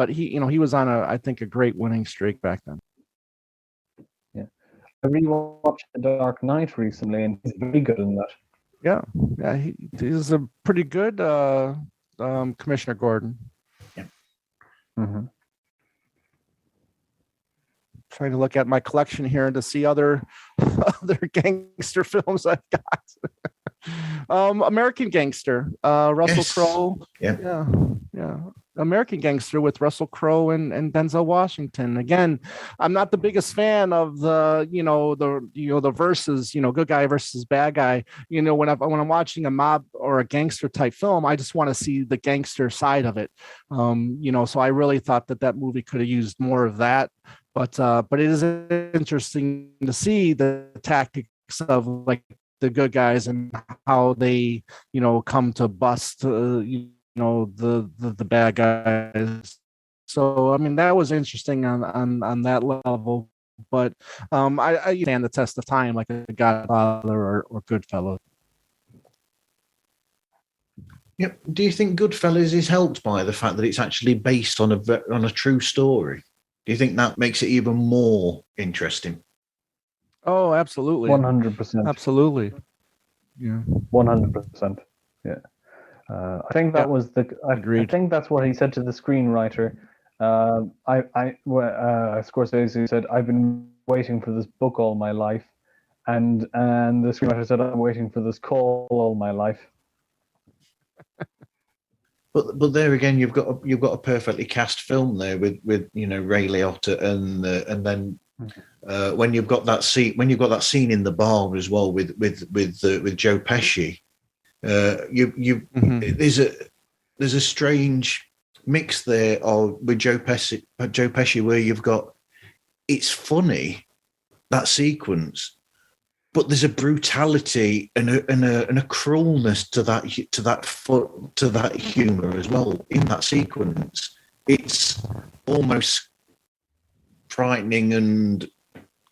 he was on I think a great winning streak back then. Yeah. I rewatched The Dark Knight recently, and he's very good in that. Yeah, he's a pretty good Commissioner Gordon. Yeah. Mm-hmm. Trying to look at my collection here to see other gangster films I've got. American Gangster, Russell Crowe. Yeah. American Gangster with Russell Crowe and Denzel Washington. Again, I'm not the biggest fan of the versus, good guy versus bad guy. When I'm watching a mob or a gangster type film, I just want to see the gangster side of it. So I really thought that movie could have used more of that. But it is interesting to see the tactics of like the good guys and how they, come to bust, the bad guys. So I mean that was interesting on that level. But I stand the test of time like a Godfather or Goodfellas. Yep. Do you think Goodfellas is helped by the fact that it's actually based on a true story? Do you think that makes it even more interesting? Oh, absolutely. 100%. Absolutely. Yeah. 100%. Yeah. I think that was I think that's what he said to the screenwriter. Scorsese said, "I've been waiting for this book all my life," and the screenwriter said, "I'm waiting for this call all my life." But there again, you've got a perfectly cast film there with Ray Liotta and then when you've got that scene in the bar as well with Joe Pesci, there's a strange mix there with Joe Pesci where you've got, it's funny, that sequence, but there's a brutality and a cruelness to that humor as well in that sequence. It's almost frightening and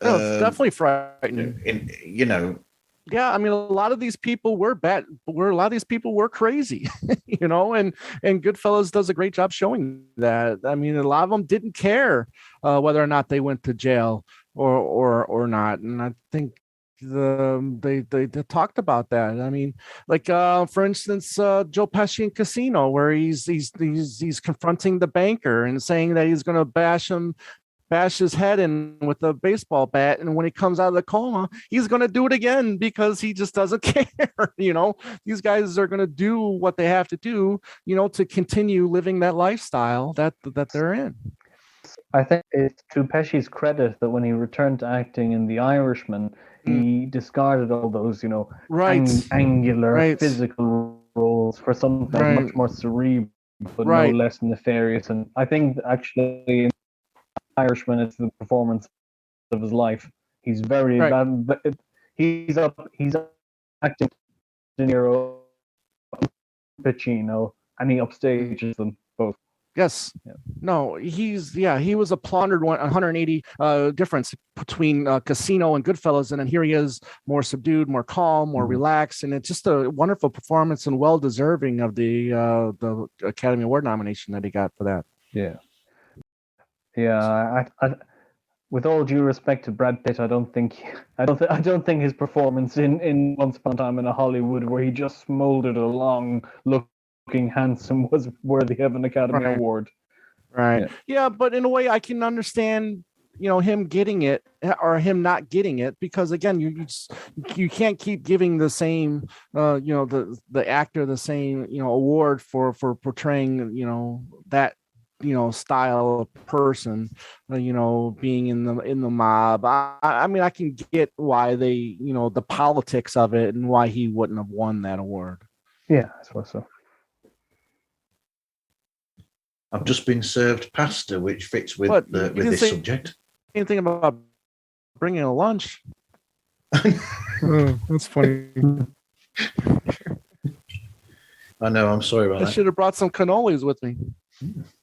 it's definitely frightening. Yeah, I mean, a lot of these people were bad. A lot of these people were crazy, and Goodfellas does a great job showing that. I mean, a lot of them didn't care whether or not they went to jail or not, and I think they talked about that. I mean, like for instance, Joe Pesci in Casino, where he's confronting the banker and saying that he's going to bash his head in with a baseball bat, and when he comes out of the coma, he's going to do it again because he just doesn't care. These guys are going to do what they have to do, to continue living that lifestyle that they're in. I think it's to Pesci's credit that when he returned to acting in The Irishman, he discarded all those, angular physical roles for something much more cerebral, but no less nefarious. And I think actually in Irishman, it's the performance of his life. He's very bad. He's acting De Niro, Pacino, and he upstages them both. Yes. Yeah. No, he was a plundered 180 difference between Casino and Goodfellas, and then here he is, more subdued, more calm, more relaxed, and it's just a wonderful performance and well deserving of the Academy Award nomination that he got for that. Yeah. Yeah, I with all due respect to Brad Pitt, I don't think his performance in Once Upon a Time in Hollywood, where he just smoldered along, looking handsome, was worthy of an Academy Award. Right. Yeah, but in a way, I can understand him getting it or him not getting it, because again, you can't keep giving the same the actor the same award for portraying that style of person, being in the mob. I mean, I can get why they the politics of it and why he wouldn't have won that award. Yeah, I suppose so. I've just been served pasta, which fits with this subject. Anything about bringing a lunch? Oh, that's funny. I know. I'm sorry about that. I should have brought some cannolis with me.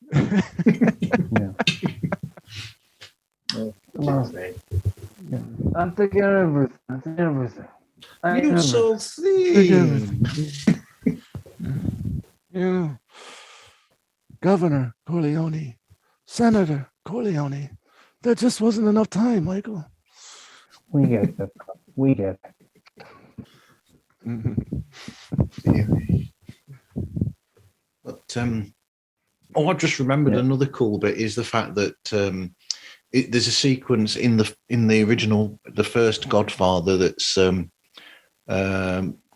Yeah. I'm thinking everything. You so thin. Yeah. Governor Corleone, Senator Corleone. There just wasn't enough time, Michael. We get it. We get it. But I just remembered another cool bit is the fact that there's a sequence in the original, the first Godfather, that's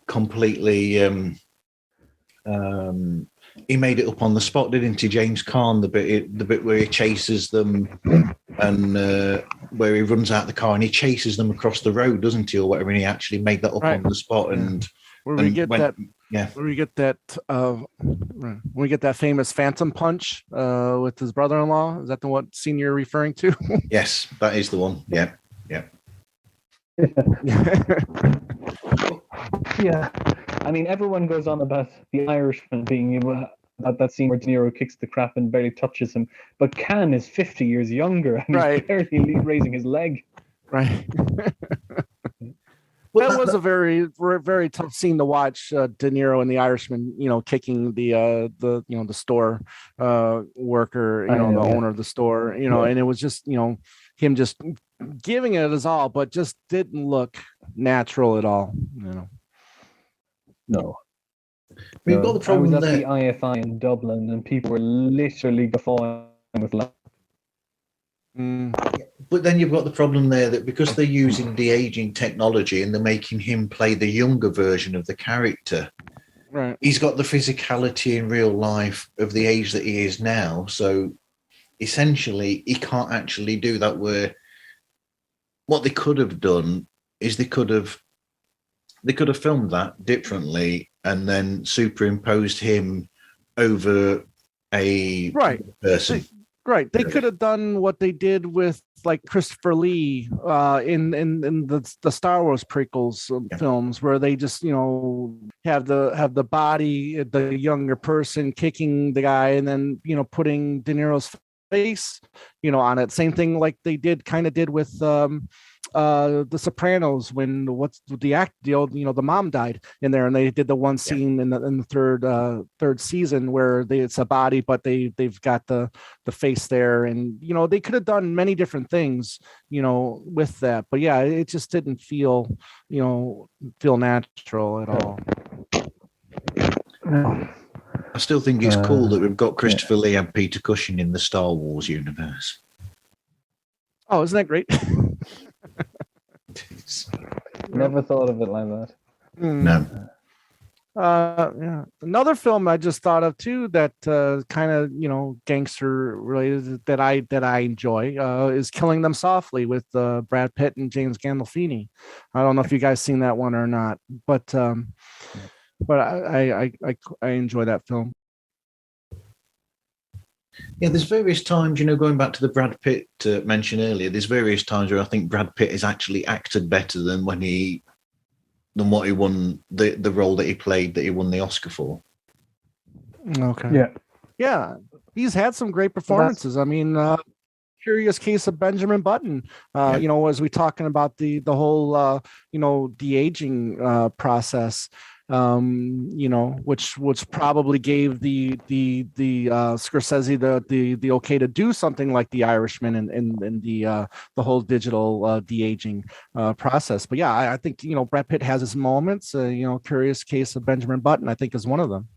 completely. He made it up on the spot, didn't he, James Caan? The bit where he chases them, and where he runs out the car and he chases them across the road, doesn't he, or whatever? And he actually made that up on the spot, and where we get that famous Phantom Punch with his brother-in-law. Is that the one scene you're referring to? Yes, that is the one. Yeah. Yeah. I mean, everyone goes on about the Irishman being that scene where De Niro kicks the crap and barely touches him, but Caan is 50 years younger and he's barely raising his leg. Right. That was a very, very tough scene to watch. De Niro and the Irishman, kicking the store worker, the owner of the store, and it was just, him just giving it his all, but just didn't look natural at all. No. We've got the problem I was at there. the IFI in Dublin, and people were literally guffawing with laughter. But then you've got the problem there that because they're using de-aging technology and they're making him play the younger version of the character, right? He's got the physicality in real life of the age that he is now. So essentially, he can't actually do that. Where what they could have done is they could have filmed that differently and then superimposed him over a person. Right. They could have done what they did with like Christopher Lee in the Star Wars prequels films, where they just have the body, the younger person kicking the guy, and then putting De Niro's face on it. Same thing like they did with The Sopranos, when the mom died in there, and they did the one scene in the third season where it's a body, but they've got the face there, and they could have done many different things with that, but yeah, it just didn't feel natural at all. No. I still think it's cool that we've got Christopher Lee and Peter Cushing in the Star Wars universe. Oh, isn't that great? Never thought of it like that. No. Another film I just thought of too that kind of gangster related that I enjoy is Killing Them Softly with Brad Pitt and James Gandolfini. I don't know if you guys seen that one or not, but I enjoy that film. Yeah, there's various times, going back to the Brad Pitt mention earlier, there's various times where I think Brad Pitt has actually acted better than what he won, the role that he played, that he won the Oscar for. Okay. Yeah. He's had some great performances. I mean, Curious Case of Benjamin Button, as we talking about the whole, de-aging process, which probably gave the Scorsese the okay to do something like The Irishman and the whole digital de-aging process. But yeah, I think Brad Pitt has his moments. Curious Case of Benjamin Button, I think, is one of them.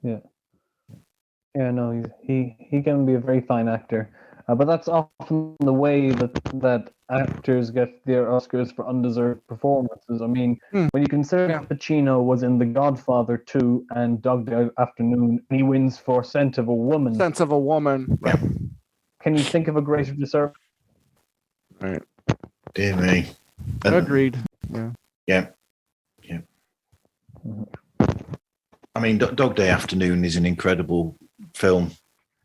Yeah, no, he can be a very fine actor. But that's often the way that actors get their Oscars for undeserved performances. I mean, when you consider Yeah. Pacino was in The Godfather 2 and Dog Day Afternoon, and he wins for Scent of a Woman. Sense of a Woman. Yeah. Can you think of a greater disservice? Right. Dear me. Agreed. Yeah. Yeah. I mean, Dog Day Afternoon is an incredible film,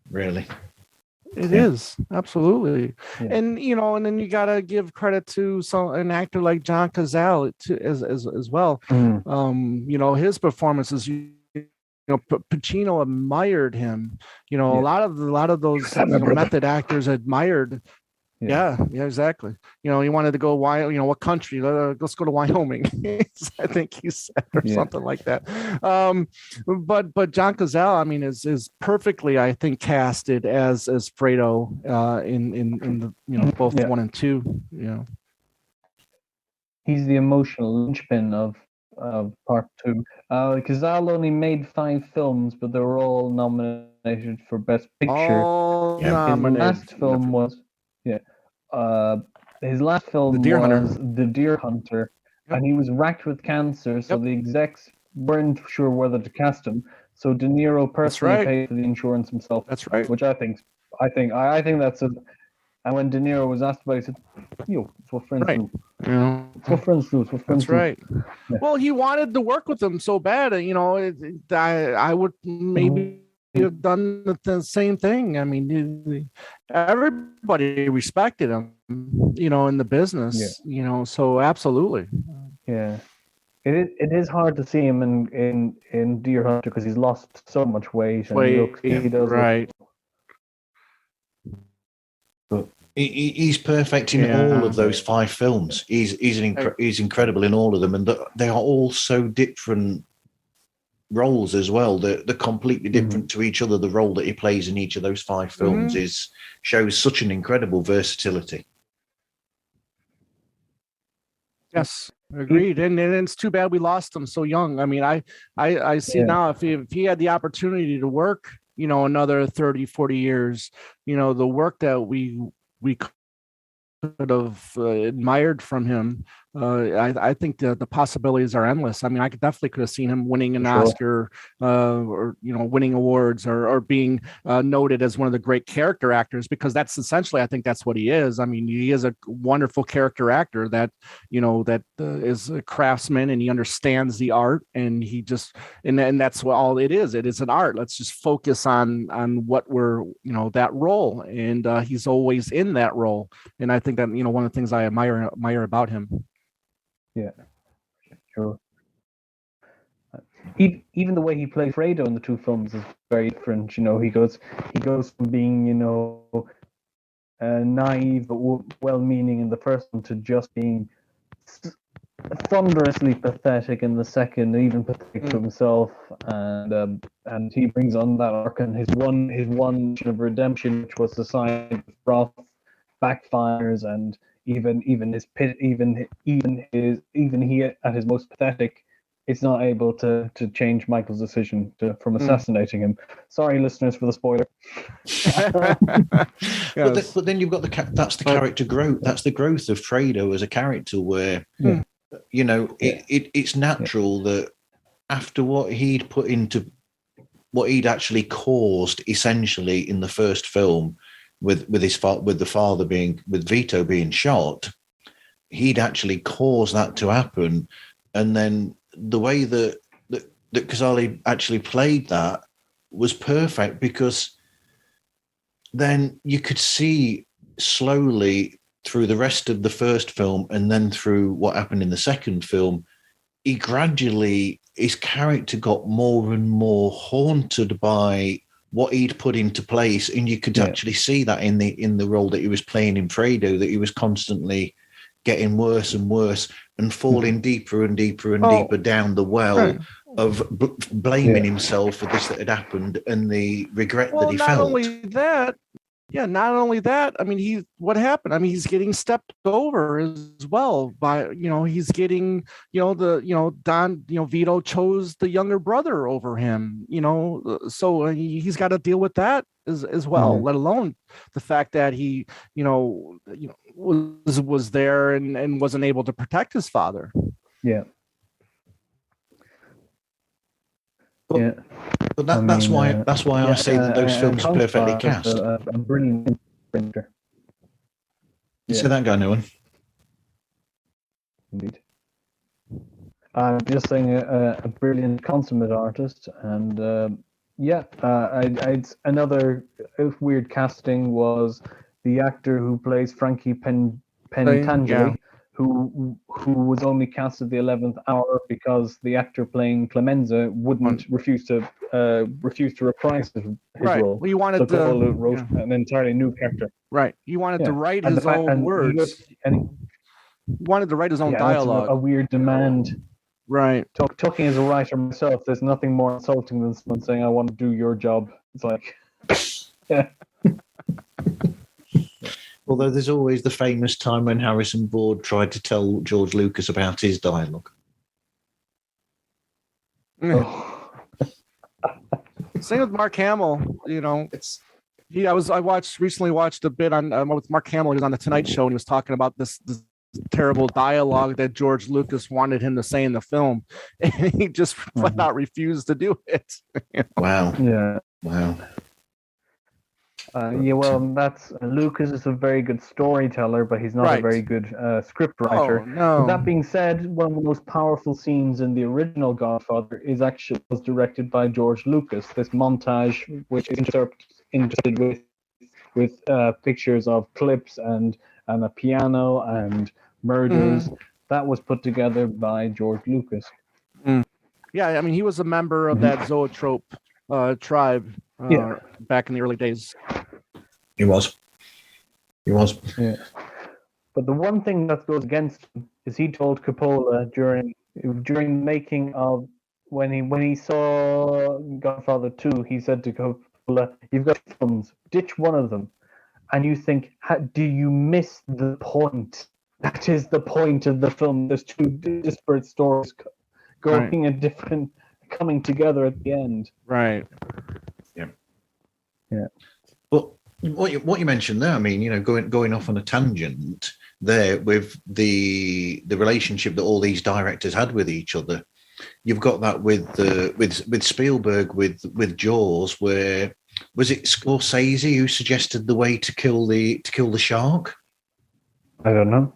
really. It is absolutely, Yeah. and and then you gotta give credit to an actor like John Cazale as well. His performances. Pacino admired him. A lot of those method actors admired. Yeah, exactly. He wanted to go what country? Let's go to Wyoming. I think he said or something like that. But John Cazale, I mean, is perfectly, I think, casted as Fredo in the both 1 and 2. He's the emotional linchpin of part 2. Cazale only made 5 films, but they were all nominated for Best Picture. All His last film was his last film was The Deer Hunter, and he was racked with cancer, so the execs weren't sure whether to cast him. So De Niro personally paid for the insurance himself. That's right. Which I think that's a. And when De Niro was asked about it, he said, it's what friends do. It's what friends do. It's what friends do. That's right. Yeah. Well, he wanted to work with him so bad. I would maybe have done the same thing. I mean, everybody respected him, in the business, so absolutely. Yeah. It is hard to see him in Deer Hunter because he's lost so much weight. And he does right. But he's perfect in all of those 5 films. He's incredible in all of them, and they are all so different roles as well. They're completely different to each other. The role that he plays in each of those 5 films shows such an incredible versatility. Yes, agreed. And it's too bad we lost him so young. I mean, I see now if he had the opportunity to work, another 30, 40 years, the work that we could have admired from him. I think the possibilities are endless. I mean, I could have seen him winning an Oscar, or winning awards, or being noted as one of the great character actors, because that's essentially, I think that's what he is. I mean, he is a wonderful character actor that is a craftsman, and he understands the art, and he just and that's what all it is. It is an art. Let's just focus on what we're that role, and he's always in that role, and I think that one of the things I admire about him. Yeah, sure. Even the way he plays Fredo in the 2 films is very different. He goes from being naive but well-meaning in the first one to just being thunderously pathetic in the second, even pathetic to himself, and he brings on that arc, and his one of redemption, which was the side of Roth, backfires, and even he at his most pathetic, it's not able to change Michael's decision from assassinating him. Sorry, listeners, for the spoiler. Yes. But then you've got that's the character growth. That's the growth of Fredo as a character, where it's natural that after what he'd put into what he'd actually caused, essentially in the first film, with Vito being shot, he'd actually caused that to happen, and then the way that Cazale actually played that was perfect, because then you could see slowly through the rest of the first film, and then through what happened in the second film, his character got more and more haunted by what he'd put into place, and you could actually see that in the role that he was playing in Fredo, that he was constantly getting worse and worse and falling deeper and deeper and deeper down the well of blaming himself for this that had happened, and the regret that he felt. Not only that, Yeah, not only that, I mean, what happened? I mean, he's getting stepped over as well by, he's getting, Don, Vito chose the younger brother over him, so he's got to deal with that as well, let alone the fact that he, was there and wasn't able to protect his father. Yeah. But that's why I say that those films are perfectly cast. A brilliant printer. Say that guy, no one. Indeed. I'm just saying a brilliant consummate artist, and another weird casting was the actor who plays Frankie Pentangeli. Who was only cast at the 11th hour because the actor playing Clemenza wouldn't refuse to reprise his role. Well, you wanted Coppola wrote an entirely new character. Right. He wanted to write his own words. He wanted to write his own dialogue. That's a weird demand. Right. Talking as a writer myself, there's nothing more insulting than someone saying, "I want to do your job." It's like, yeah. Although there's always the famous time when Harrison Ford tried to tell George Lucas about his dialogue. Same with Mark Hamill. I recently watched a bit on with Mark Hamill. He was on the Tonight Show and he was talking about this terrible dialogue that George Lucas wanted him to say in the film, and he just flat out refused to do it. Wow. Yeah. Wow. That's Lucas is a very good storyteller, but he's not a very good script writer. Oh, no. That being said, one of the most powerful scenes in the original Godfather was directed by George Lucas. This montage, which is interpreted with pictures of clips and a piano and murders, that was put together by George Lucas. Yeah, I mean, he was a member of that Zoetrope tribe back in the early days. He was. Yeah. But the one thing that goes against him is he told Coppola during making of when he saw Godfather 2, he said to Coppola, "You've got films, ditch one of them." And you think, do you miss the point? That is the point of the film. There's two disparate stories going and different, coming together at the end. Right. Yeah. Well, what you mentioned there, I mean, going off on a tangent there with the relationship that all these directors had with each other. You've got that with Spielberg with Jaws, where was it Scorsese who suggested the way to kill the shark? I don't know.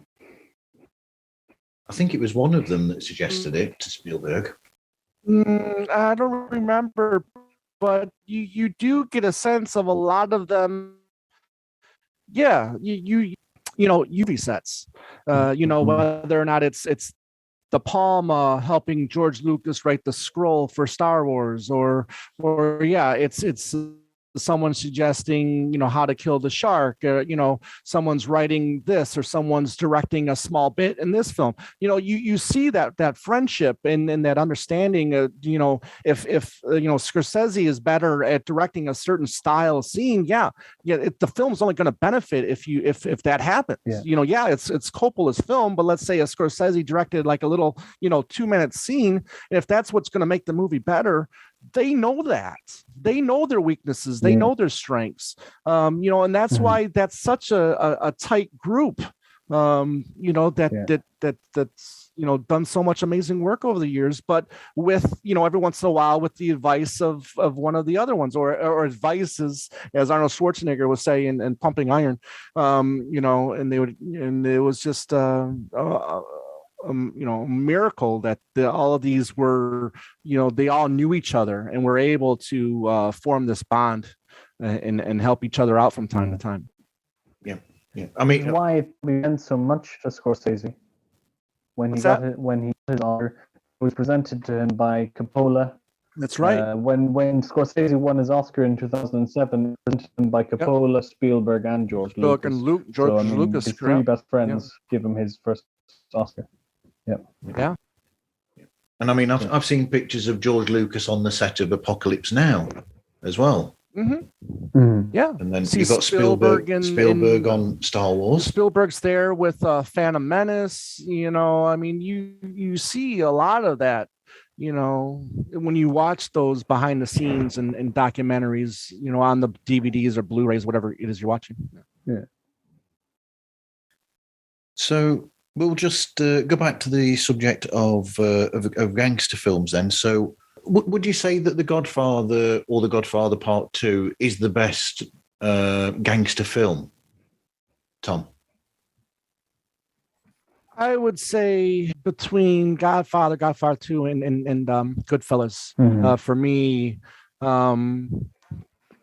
I think it was one of them that suggested it to Spielberg. I don't remember, but you do get a sense of a lot of them. Yeah, you UV sets. Whether or not it's De Palma helping George Lucas write the scroll for Star Wars, or it's someone suggesting how to kill the shark, someone's writing this, or someone's directing a small bit in this film. You see that friendship and that understanding. If Scorsese is better at directing a certain style scene, the film's only going to benefit if that happens. It's Coppola's film, but let's say a Scorsese directed like a little 2-minute scene, and if that's what's going to make the movie better, they know that. They know their weaknesses. They know their strengths. And that's why that's such a tight group. That's done so much amazing work over the years. But with every once in a while, with the advice of one of the other ones, or advice as Arnold Schwarzenegger was saying in Pumping Iron, and it was just miracle that all of these were, they all knew each other and were able to form this bond and help each other out from time to time. Yeah. I mean, why it meant so much to Scorsese when he got his honor. It was presented to him by Coppola. That's right. When Scorsese won his Oscar in 2007, it was presented to him by Coppola, Spielberg, and George Lucas. George Lucas, his three best friends give him his first Oscar. Yeah. And I mean, I've seen pictures of George Lucas on the set of Apocalypse Now as well. Yeah, And then you've got Spielberg on Star Wars. Spielberg's there with Phantom Menace. I mean, you see a lot of that. When you watch those behind the scenes and documentaries, on the DVDs or Blu-rays, whatever it is you're watching. Yeah. So we'll just go back to the subject of gangster films then. So would you say that The Godfather or The Godfather Part 2 is the best gangster film, Tom? I would say between Godfather 2, and Goodfellas. For me,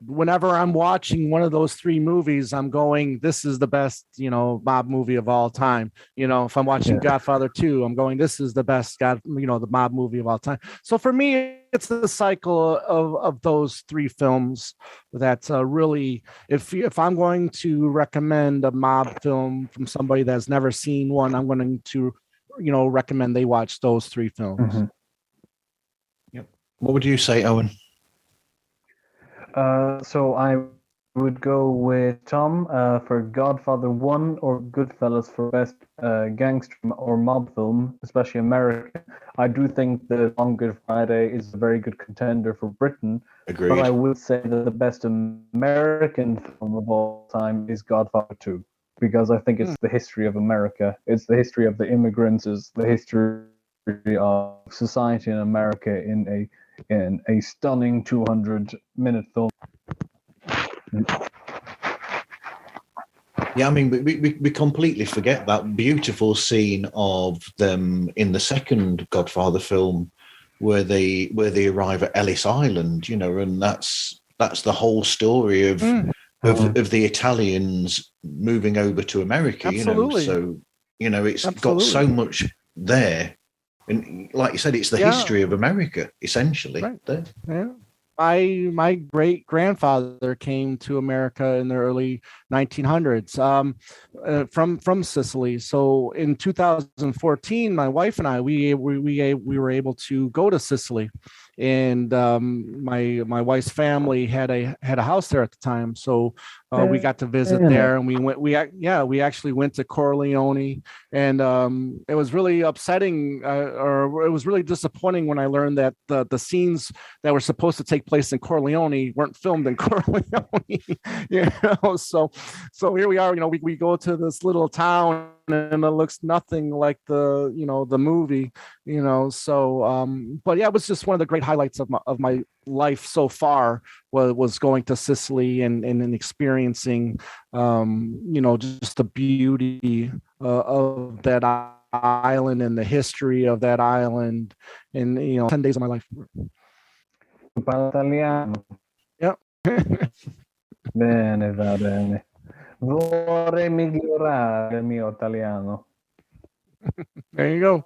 whenever I'm watching one of those three movies, I'm going, this is the best, mob movie of all time. If I'm watching Godfather 2, I'm going, this is the best the mob movie of all time. So for me, it's the cycle of those three films that really, if I'm going to recommend a mob film from somebody that's never seen one, I'm going to, recommend they watch those three films. Yep. What would you say, Owen? So I would go with Tom for Godfather 1 or Goodfellas for best gangster or mob film, especially American. I do think that On Good Friday is a very good contender for Britain. Agreed. But I would say that the best American film of all time is Godfather 2, because I think it's the history of America. It's the history of the immigrants. It's the history of society in America in a stunning 200-minute film. Yeah, I mean, we completely forget that beautiful scene of them in the second Godfather film, where they arrive at Ellis Island, and that's the whole story of the Italians moving over to America. Absolutely. So it's got so much there. And like you said, it's the history of America, essentially. Right. There. Yeah. My great grandfather came to America in the early 1900s from Sicily. So in 2014, my wife and I we were able to go to Sicily, and my wife's family had a house there at the time. So we got to visit there, and we actually went to Corleone, and it was really upsetting, or it was really disappointing when I learned that the scenes that were supposed to take place in Corleone weren't filmed in Corleone. So here we are. We go to this little town, and it looks nothing like the movie. But yeah, it was just one of the great highlights of my life so far was going to Sicily and experiencing just the beauty of that island and the history of that island in 10 days of my life. Italiano. Yep. Bene, va bene. Vorrei migliorare il mio italiano. There you go.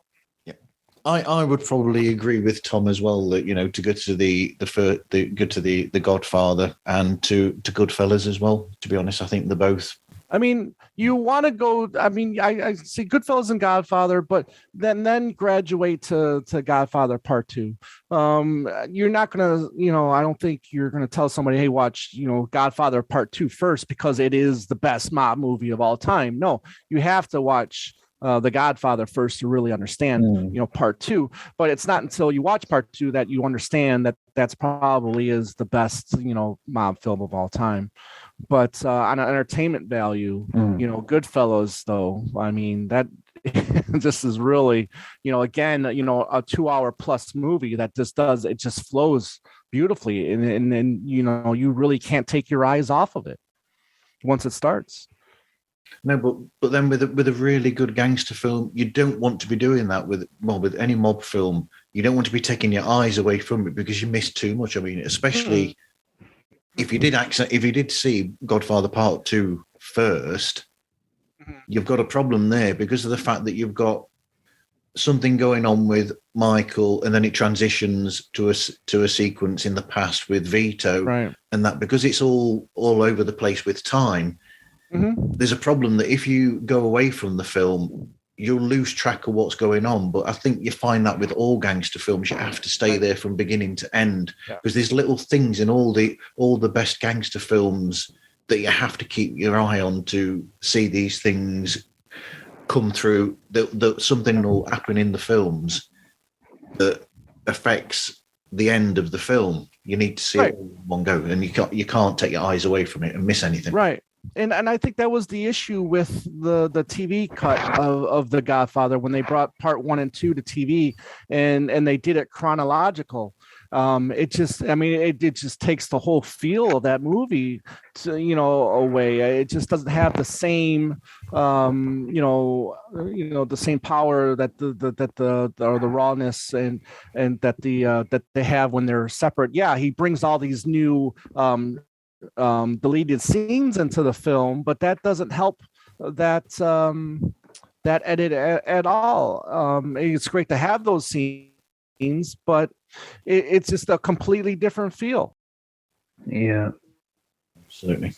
I would probably agree with Tom as well that to go to the Godfather and to Goodfellas as well. To be honest, I think they're both. I mean, you want to go. I mean, I see Goodfellas and Godfather, but then graduate to Godfather Part 2. You're not gonna, I don't think you're gonna tell somebody, hey, watch, Godfather Part 2 first because it is the best mob movie of all time. No, you have to watch The Godfather first to really understand, Part 2. But it's not until you watch Part 2 that you understand that that's probably is the best, mob film of all time. But on an entertainment value, Goodfellas, though, I mean, that this is really, again, a 2-hour plus movie that just flows beautifully. And you really can't take your eyes off of it once it starts. No, but then with a really good gangster film, you don't want to be doing that with any mob film. You don't want to be taking your eyes away from it because you miss too much. I mean, especially if you did see Godfather Part 2 first, you've got a problem there because of the fact that you've got something going on with Michael, and then it transitions to a sequence in the past with Vito, right? And that because it's all over the place with time. There's a problem that if you go away from the film you'll lose track of what's going on. But I think you find that with all gangster films, you have to stay there from beginning to end, because there's little things in all the best gangster films that you have to keep your eye on to see these things come through. That something will happen in the films that affects the end of the film. You need to see it all in one go, and you can't take your eyes away from it and miss anything. Right. And I think that was the issue with the TV cut of The Godfather, when they brought part 1 and 2 to TV and they did it chronological. It just takes the whole feel of that movie to, away. It just doesn't have the same, the same power that the rawness and that that they have when they're separate. Yeah, he brings all these new deleted scenes into the film, but that doesn't help that edit at all. It's great to have those scenes, but it's just a completely different feel. Yeah, absolutely.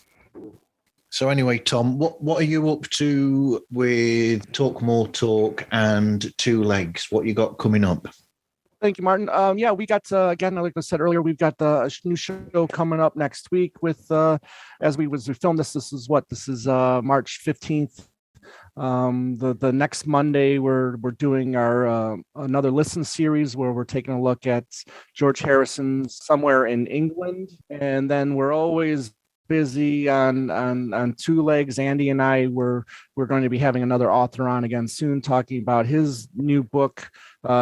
So anyway, Tom, what are you up to with Talk More Talk and Two Legs? What you got coming up? Thank you, Martin. We got, again, like I said earlier, we've got the new show coming up next week with, as we film this is March 15th. The next Monday, we're doing our another listen series where we're taking a look at George Harrison's Somewhere in England. And then we're always busy on Two Legs. Andy and I, we're going to be having another author on again soon, talking about his new book,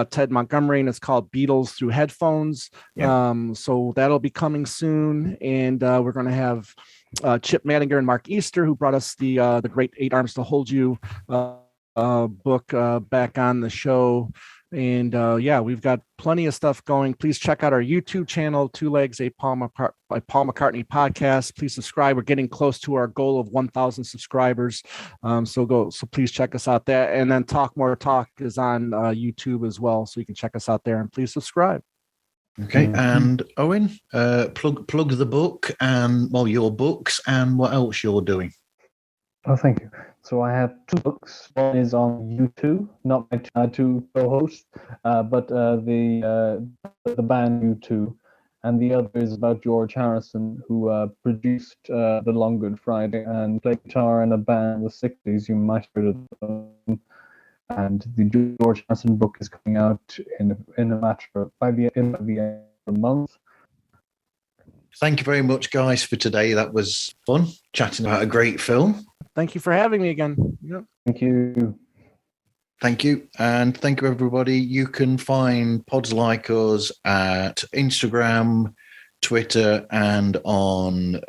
Ted Montgomery, and it's called Beatles Through Headphones. So that'll be coming soon, and we're going to have Chip Madinger and Mark Easter, who brought us the great 8 Arms to Hold You book back on the show. And we've got plenty of stuff going. Please check out our YouTube channel, Two Legs, a Paul McCartney Podcast. Please subscribe. We're getting close to our goal of 1,000 subscribers. So please check us out there. And then Talk More Talk is on YouTube as well. So you can check us out there, and please subscribe. Okay. And Owen, plug the book and your books and what else you're doing. Oh, thank you. So I have 2 books. One is on U2, not my 2 co-hosts, but the band U2, and the other is about George Harrison, who produced The Long Good Friday and played guitar in a band in the 60s. You might have heard of them. And the George Harrison book is coming out in a matter by the end of the month. Thank you very much, guys, for today. That was fun chatting about a great film. Thank you for having me again. Yeah. Thank you. Thank you. And thank you, everybody. You can find Pods Like Us at Instagram, Twitter, and on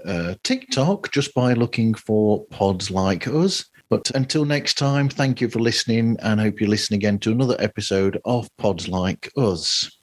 TikTok just by looking for Pods Like Us. But until next time, thank you for listening, and hope you listen again to another episode of Pods Like Us.